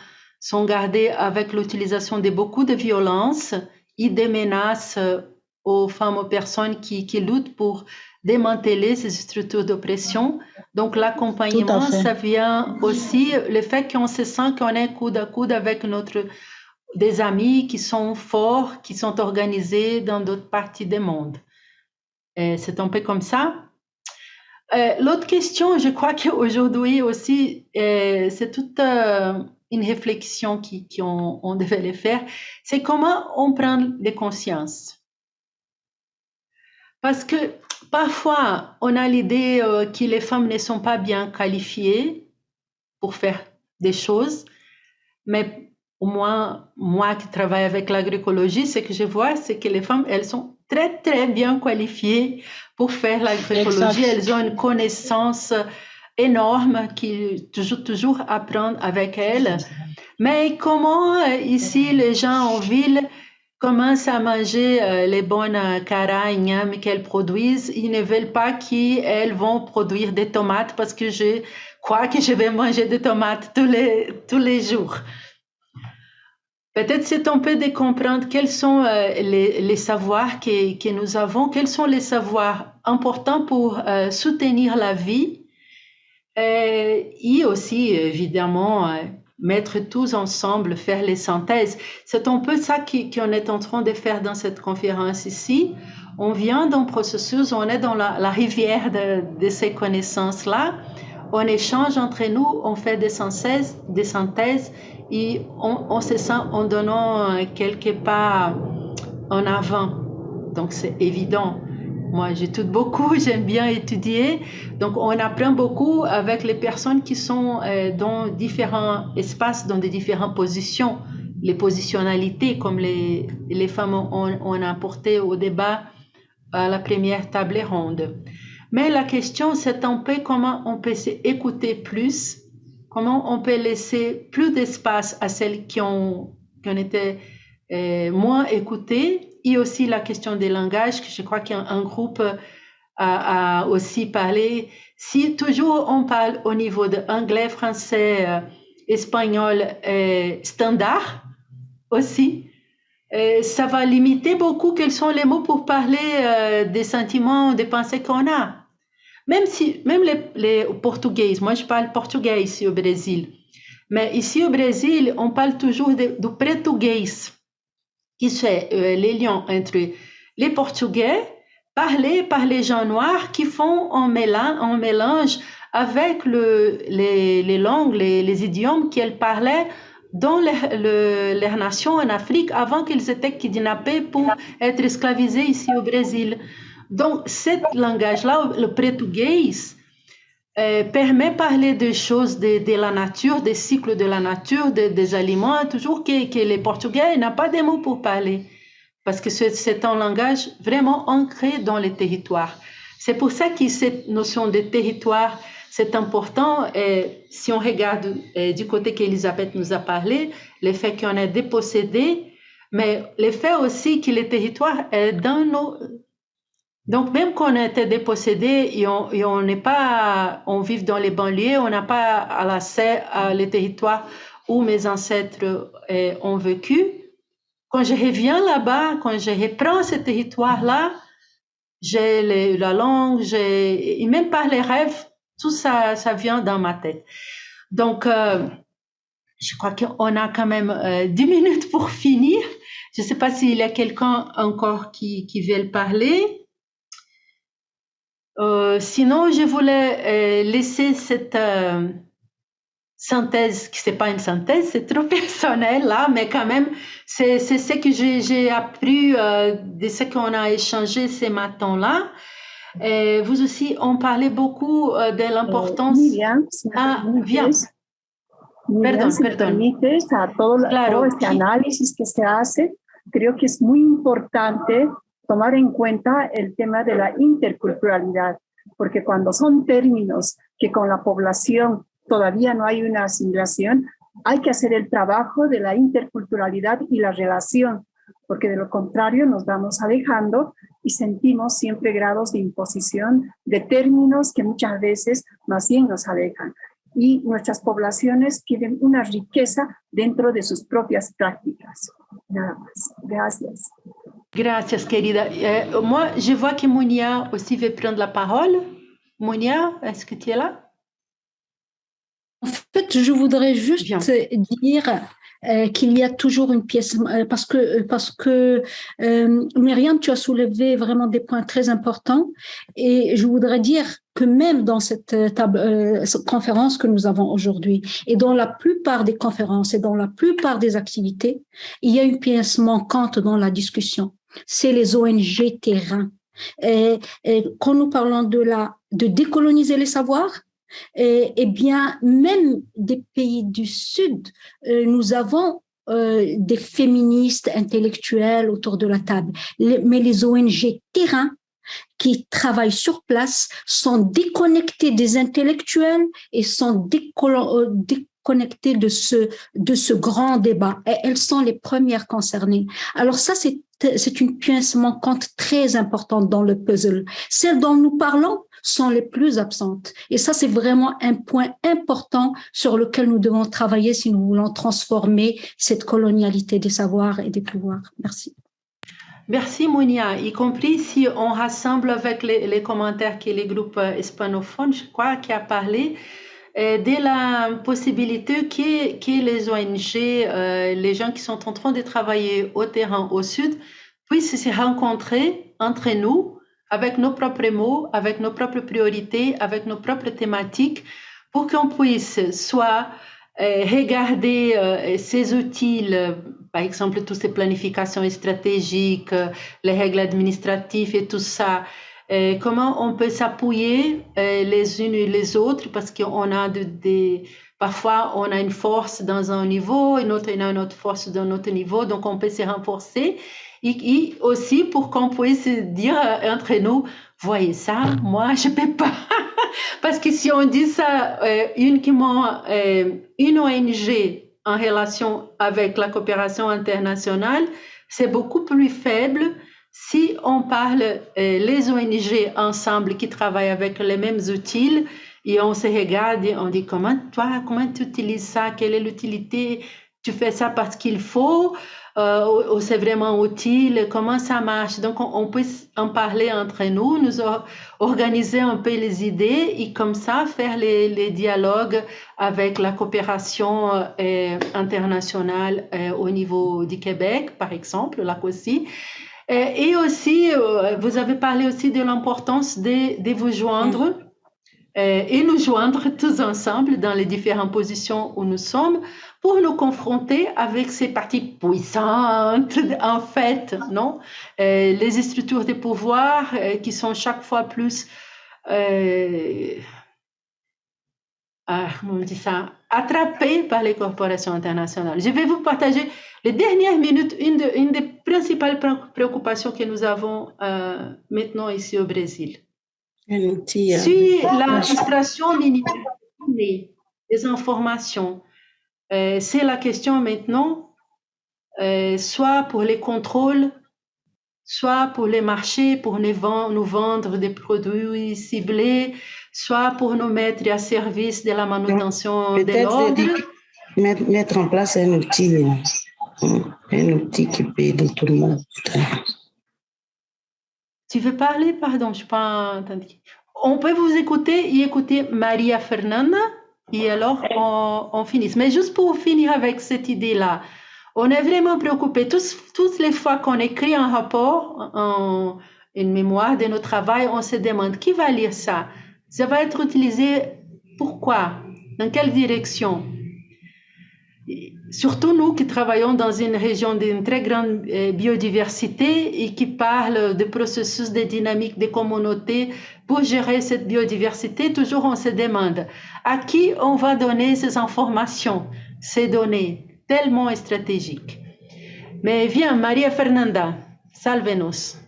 gardés avec l'utilisation de beaucoup de violences et des menaces aux femmes, aux personnes qui luttent pour démanteler ces structures d'oppression. Donc l'accompagnement, ça vient aussi le fait qu'on se sent qu'on est coude à coude avec des amis qui sont forts, qui sont organisés dans d'autres parties du monde. C'est un peu comme ça. L'autre question, je crois qu'aujourd'hui aussi, c'est toute une réflexion qu'on devait le faire, c'est comment on prend les consciences. Parce que parfois, on a l'idée que les femmes ne sont pas bien qualifiées pour faire des choses, mais au moins, moi qui travaille avec l'agroécologie, ce que je vois, c'est que les femmes, elles sont très, très bien qualifiées pour faire l'agroécologie. Elles ont une connaissance énorme qui toujours apprendre avec elles. Mais comment ici, les gens en ville commencent à manger les bonnes cara et gnam qu'elles produisent, ils ne veulent pas qu'elles vont produire des tomates parce que je crois que je vais manger des tomates tous les jours. Peut-être c'est un peu de comprendre quels sont les savoirs que nous avons, quels sont les savoirs importants pour soutenir la vie et aussi, évidemment, mettre tous ensemble, faire les synthèses. C'est un peu ça qu'on est en train de faire dans cette conférence ici. On vient d'un processus, on est dans la rivière de ces connaissances-là. On échange entre nous, on fait des synthèses et on se sent en donnant quelques pas en avant. Donc, c'est évident. Moi, j'étudie beaucoup, j'aime bien étudier. Donc, on apprend beaucoup avec les personnes qui sont dans différents espaces, dans des différentes positions. Les positionnalités, comme les femmes ont apporté au débat à la première table ronde. Mais la question, c'est un peu comment on peut s'écouter plus, comment on peut laisser plus d'espace à celles qui ont été moins écoutées, et aussi la question des langages, que je crois qu'un groupe a aussi parlé. Si toujours on parle au niveau de anglais, français, espagnol, standard aussi, ça va limiter beaucoup quels sont les mots pour parler des sentiments, des pensées qu'on a. Même les portugais, moi je parle portugais ici au Brésil, mais ici au Brésil, on parle toujours du portugais, qui fait les liens entre les portugais parlés par les gens noirs qui font un mélange avec les langues, les idiomes qu'elles parlaient dans leur nation en Afrique avant qu'ils étaient kidnappés pour être esclavisés ici au Brésil. Donc, ce langage-là, le portugais, permet de parler des choses de la nature, des cycles de la nature, des aliments, toujours que les Portugais n'ont pas de mots pour parler, parce que c'est un langage vraiment ancré dans les territoires. C'est pour ça que cette notion de territoire, c'est important. Et si on regarde du côté qu'Elisabeth nous a parlé, le fait qu'on est dépossédé, mais le fait aussi que les territoires est dans nos... Donc, même qu'on a été dépossédé et on n'est pas, on vit dans les banlieues, on n'a pas accès à les territoires où mes ancêtres ont vécu. Quand je reviens là-bas, quand je reprends ce territoire-là, j'ai la langue, et même par les rêves, tout ça vient dans ma tête. Donc, je crois qu'on a quand même 10 minutes pour finir. Je ne sais pas s'il y a quelqu'un encore qui veut parler. Sinon, je voulais laisser cette synthèse, qui n'est pas une synthèse, c'est trop personnel là, mais quand même, c'est ce que j'ai appris de ce qu'on a échangé ce matin-là. Vous aussi, on parlait beaucoup de l'importance... Miriam, bien. Miriam, si me permites, a todo este análisis que se hace, creo que es muy importante tomar en cuenta el tema de la interculturalidad, porque cuando son términos que con la población todavía no hay una asimilación, hay que hacer el trabajo de la interculturalidad y la relación, porque de lo contrario nos vamos alejando y sentimos siempre grados de imposición de términos que muchas veces más bien nos alejan. Y nuestras poblaciones tienen una riqueza dentro de sus propias prácticas. Nada más. Gracias. Gracias, querida. Moi, je vois que Mounia aussi veut prendre la parole. Mounia, est-ce que tu es là? En fait, je voudrais juste dire qu'il y a toujours une pièce, parce que Myriam, tu as soulevé vraiment des points très importants, et je voudrais dire que même dans cette conférence que nous avons aujourd'hui, et dans la plupart des conférences et dans la plupart des activités, il y a une pièce manquante dans la discussion, c'est les ONG terrain. Et quand nous parlons de décoloniser les savoirs, eh bien, même des pays du Sud, nous avons des féministes intellectuels autour de la table. Mais les ONG terrain qui travaillent sur place sont déconnectés des intellectuels et sont déconnectés de ce grand débat. Et elles sont les premières concernées. Alors ça, c'est une pièce manquante très importante dans le puzzle. Celles dont nous parlons sont les plus absentes. Et ça, c'est vraiment un point important sur lequel nous devons travailler si nous voulons transformer cette colonialité des savoirs et des pouvoirs. Merci. Merci, Mounia. Y compris si on rassemble avec les commentaires que les groupes hispanophones, je crois, qui a parlé de la possibilité que les ONG, les gens qui sont en train de travailler au terrain au Sud, puissent se rencontrer entre nous, avec nos propres mots, avec nos propres priorités, avec nos propres thématiques, pour qu'on puisse soit regarder ces outils, par exemple, toutes ces planifications stratégiques, les règles administratives et tout ça, comment on peut s'appuyer les unes et les autres, parce qu'on a parfois on a une force dans un niveau, une autre, on a une autre force dans un autre niveau, donc on peut se renforcer. Et aussi pour qu'on puisse dire entre nous, voyez ça, moi je peux pas. Parce que si on dit ça uniquement une ONG en relation avec la coopération internationale, c'est beaucoup plus faible. Si on parle les ONG ensemble qui travaillent avec les mêmes outils et on se regarde et on dit comment tu utilises ça, quelle est l'utilité, tu fais ça parce qu'il faut, ou c'est vraiment utile, comment ça marche. Donc on peut en parler entre nous, nous organiser un peu les idées et comme ça faire les dialogues avec la coopération internationale au niveau du Québec, par exemple, là aussi. Et aussi, vous avez parlé aussi de l'importance de vous joindre et nous joindre tous ensemble dans les différentes positions où nous sommes pour nous confronter avec ces parties puissantes, en fait, non? Les structures de pouvoir qui sont chaque fois plus, comment on dit ça, attrapées par les corporations internationales. Je vais vous partager les dernières minutes, une des principales préoccupations que nous avons maintenant ici au Brésil. Sur la filtration des informations, c'est la question maintenant, soit pour les contrôles, soit pour les marchés, pour nous vendre des produits ciblés, soit pour nous mettre à service de la manutention de l'ordre. Mettre en place un outil qui peut aider tout le monde. Tu veux parler? Pardon, je n'ai pas entendu. On peut vous écouter et écouter Maria Fernanda et alors on finit. Mais juste pour finir avec cette idée-là, on est vraiment préoccupé. Toutes les fois qu'on écrit un rapport, une mémoire de notre travail, on se demande qui va lire ça? Ça va être utilisé pourquoi? Dans quelle direction? surtout nous qui travaillons dans une région d'une très grande biodiversité et qui parle de processus de dynamique des communautés pour gérer cette biodiversité, toujours on se demande à qui on va donner ces informations, ces données tellement stratégiques. Mais viens, María Fernanda, sálvenos.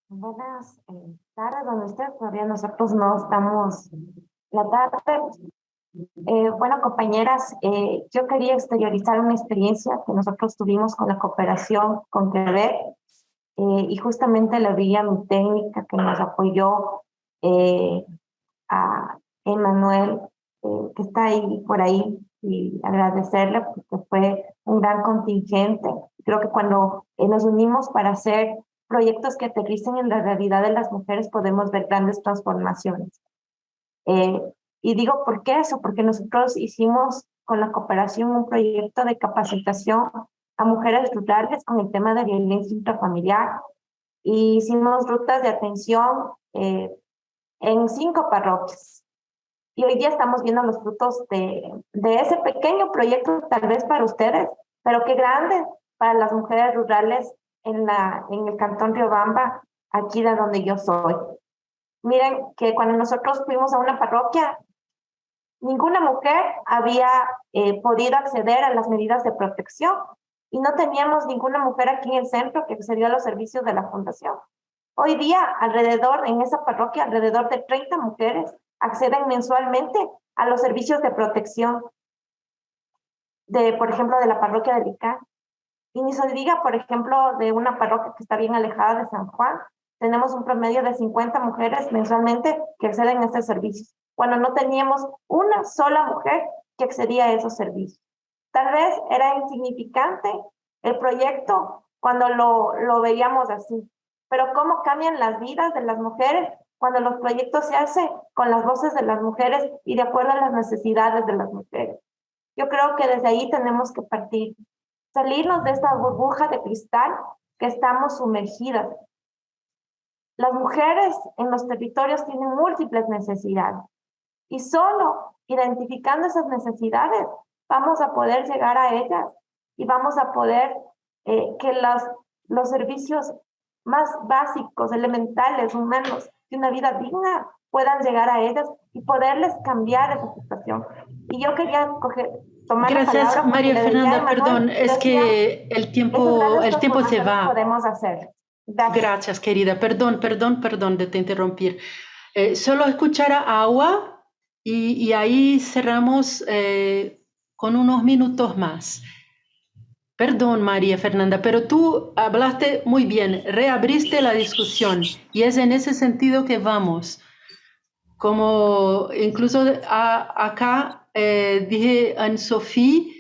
Buenas tardes, donde ustedes todavía nosotros no estamos la tarde. Bueno, compañeras, yo quería exteriorizar una experiencia que nosotros tuvimos con la cooperación con Quebec y justamente le vi a mi técnica que nos apoyó a Emmanuel, que está ahí por ahí, y agradecerle porque fue un gran contingente. Creo que cuando nos unimos para hacer proyectos que aterricen en la realidad de las mujeres podemos ver grandes transformaciones. Y digo, ¿por qué eso? Porque nosotros hicimos con la cooperación un proyecto de capacitación a mujeres rurales con el tema de violencia intrafamiliar y hicimos rutas de atención en 5 parroquias. Y hoy día estamos viendo los frutos de ese pequeño proyecto, tal vez para ustedes, pero qué grande para las mujeres rurales en el cantón Riobamba, aquí de donde yo soy. Miren que cuando nosotros fuimos a una parroquia, ninguna mujer había podido acceder a las medidas de protección y no teníamos ninguna mujer aquí en el centro que accedió a los servicios de la fundación. Hoy día, en esa parroquia, alrededor de 30 mujeres acceden mensualmente a los servicios de protección, por ejemplo, de la parroquia de Licán. Y ni se diga, por ejemplo, de una parroquia que está bien alejada de San Juan, tenemos un promedio de 50 mujeres mensualmente que acceden a estos servicios, cuando no teníamos una sola mujer que accedía a esos servicios. Tal vez era insignificante el proyecto cuando lo veíamos así, pero cómo cambian las vidas de las mujeres cuando los proyectos se hacen con las voces de las mujeres y de acuerdo a las necesidades de las mujeres. Yo creo que desde ahí tenemos que partir, salirnos de esta burbuja de cristal que estamos sumergidas. Las mujeres en los territorios tienen múltiples necesidades y solo identificando esas necesidades vamos a poder llegar a ellas y vamos a poder que los servicios más básicos, elementales, humanos, de una vida digna, puedan llegar a ellas y poderles cambiar esa situación. Y yo quería tomar Gracias, la palabra. María Fernanda, perdón, es que el tiempo se va. Podemos hacer. Gracias, querida. Perdón de te interrumpir. Solo escuchar a Agua y ahí cerramos con unos minutos más. Perdón, María Fernanda, pero tú hablaste muy bien, reabriste la discusión y es en ese sentido que vamos. Como incluso acá dije a Anne-Sophie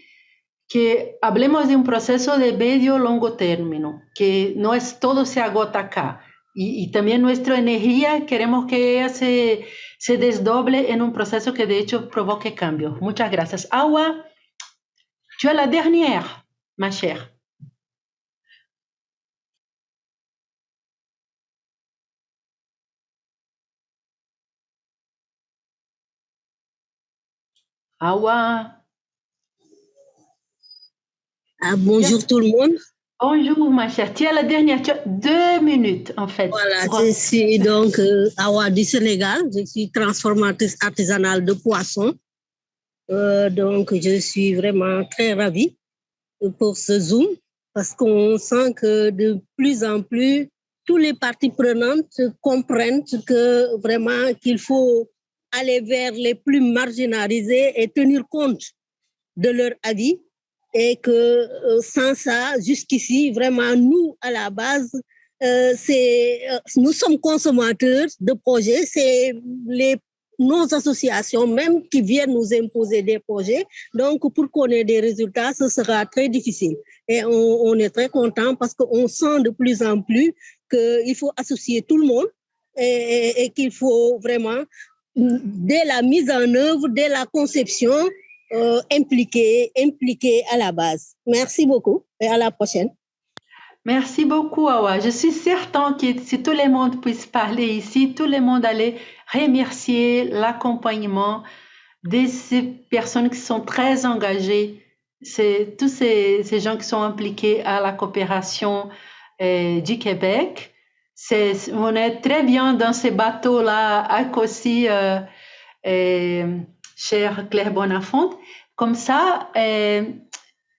que hablemos de un proceso de medio-longo término, que no es todo se agota acá. Y también nuestra energía queremos que ella se desdoble en un proceso que de hecho provoque cambios. Muchas gracias. Awa, tu es la dernière, ma chère. Awa. Bonjour tout le monde. Bonjour ma chère, tu es la dernière, tu as 2 minutes en fait. Voilà, je suis donc Awa du Sénégal, je suis transformatrice artisanale de poissons. Donc je suis vraiment très ravie pour ce Zoom parce qu'on sent que de plus en plus, tous les parties prenantes comprennent que vraiment qu'il faut aller vers les plus marginalisés et tenir compte de leur avis. Et que sans ça, jusqu'ici, vraiment, nous, à la base, nous sommes consommateurs de projets. C'est nos associations même qui viennent nous imposer des projets. Donc, pour qu'on ait des résultats, ce sera très difficile. Et on est très content parce qu'on sent de plus en plus qu'il faut associer tout le monde et qu'il faut vraiment, dès la mise en œuvre, dès la conception, impliqué à la base. Merci beaucoup et à la prochaine. Merci beaucoup, Awa. Je suis certain que si tout le monde puisse parler ici, tout le monde allait remercier l'accompagnement des personnes qui sont très engagées. C'est tous ces gens qui sont impliqués à la coopération du Québec. On est très bien dans ces bateaux-là, avec aussi chère Claire Bonafont. Comme ça,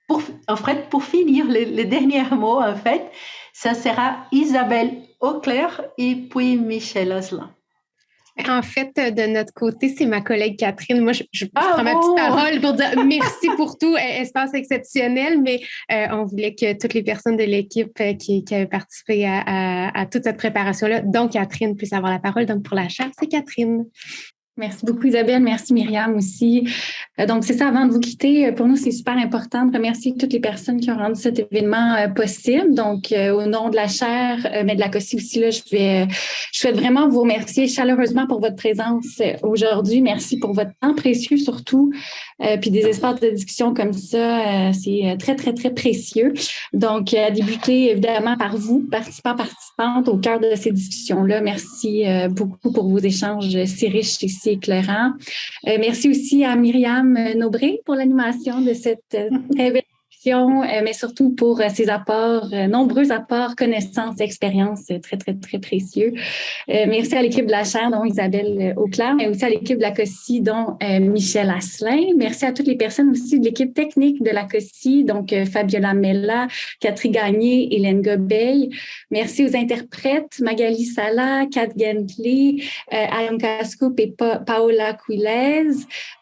pour finir, les derniers mots, en fait, ça sera Isabelle Auclair et puis Michel Asselin. En fait, de notre côté, c'est ma collègue Catherine. Moi, je prends ma petite parole pour dire merci pour tout, espace exceptionnel, mais on voulait que toutes les personnes de l'équipe qui avaient participé à toute cette préparation-là, dont Catherine, puisse avoir la parole. Donc, pour la chaire, c'est Catherine. Merci beaucoup, Isabelle. Merci, Myriam, aussi. Donc, c'est ça, avant de vous quitter, pour nous, c'est super important de remercier toutes les personnes qui ont rendu cet événement possible. Donc, au nom de la chaire, mais de la COSI aussi, là, je souhaite vraiment vous remercier chaleureusement pour votre présence aujourd'hui. Merci pour votre temps précieux, surtout. Puis des espaces de discussion comme ça, c'est très, très, très précieux. Donc, à débuter, évidemment, par vous, participants, participantes, au cœur de ces discussions-là. Merci beaucoup pour vos échanges si riches et si éclairants. Merci aussi à Myriam Nobré pour l'animation de cette très belle discussion, mais surtout pour ses apports, nombreux apports, connaissances, expériences très, très, très précieux. Merci à l'équipe de la chaire, dont Isabelle Auclair, mais aussi à l'équipe de la COSI, dont Michel Asselin. Merci à toutes les personnes aussi de l'équipe technique de la COSI, donc Fabiola Mella, Catherine Gagné, Hélène Gobeil. Merci aux interprètes, Magali Sala, Kat Gentley, Alonka Scoop et Paola Quilez.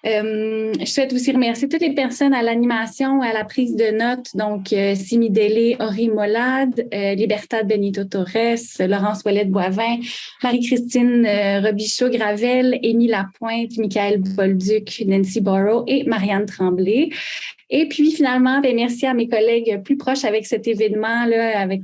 Je souhaite aussi remercier toutes les personnes à l'animation, à la prise de notes, donc Simi Délé, Ori Molade, Libertad Benito Torres, Laurence Ouellette-Boivin, Marie-Christine Robichaud-Gravel, Émile Lapointe, Michael Bolduc, Nancy Borrow et Marianne Tremblay. Et puis, finalement, merci à mes collègues plus proches avec cet événement-là, avec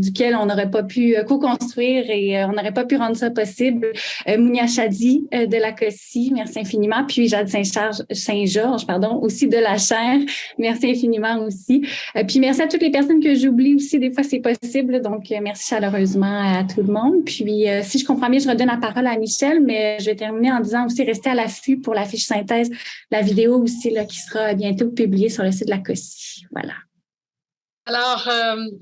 duquel on n'aurait pas pu co-construire et on n'aurait pas pu rendre ça possible. Mounia Chadi de la COSI, merci infiniment. Puis Jade Saint-Georges, aussi de la chaire, merci infiniment aussi. Puis merci à toutes les personnes que j'oublie aussi, des fois c'est possible. Donc, merci chaleureusement à tout le monde. Puis, si je comprends bien, je redonne la parole à Michel, mais je vais terminer en disant aussi restez à l'affût pour la fiche synthèse, la vidéo aussi là, qui sera bientôt publiée sur le site de la COSI. Voilà. Alors,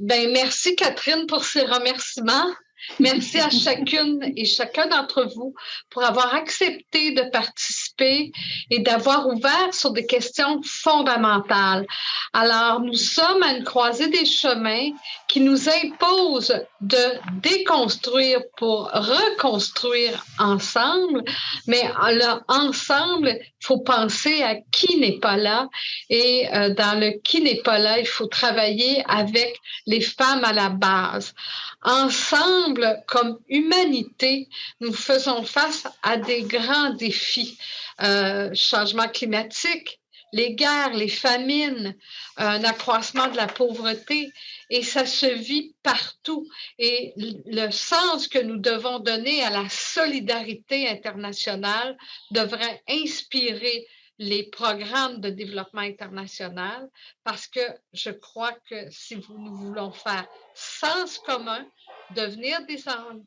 merci Catherine pour ces remerciements. Merci à chacune et chacun d'entre vous pour avoir accepté de participer et d'avoir ouvert sur des questions fondamentales. Alors, nous sommes à une croisée des chemins qui nous impose de déconstruire pour reconstruire ensemble, mais là, ensemble, il faut penser à qui n'est pas là et dans le qui n'est pas là, il faut travailler avec les femmes à la base. Ensemble, comme humanité, nous faisons face à des grands défis. Changement climatique, les guerres, les famines, un accroissement de la pauvreté, et ça se vit partout. Et le sens que nous devons donner à la solidarité internationale devrait inspirer les programmes de développement international, parce que je crois que si nous voulons faire sens commun, devenir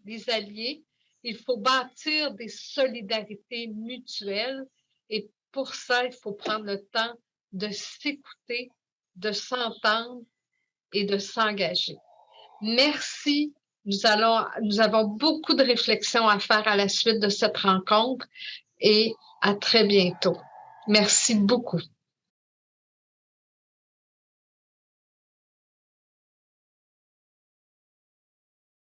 des alliés, il faut bâtir des solidarités mutuelles, et pour ça, il faut prendre le temps de s'écouter, de s'entendre et de s'engager. Merci. Nous avons beaucoup de réflexions à faire à la suite de cette rencontre, et à très bientôt. Merci beaucoup.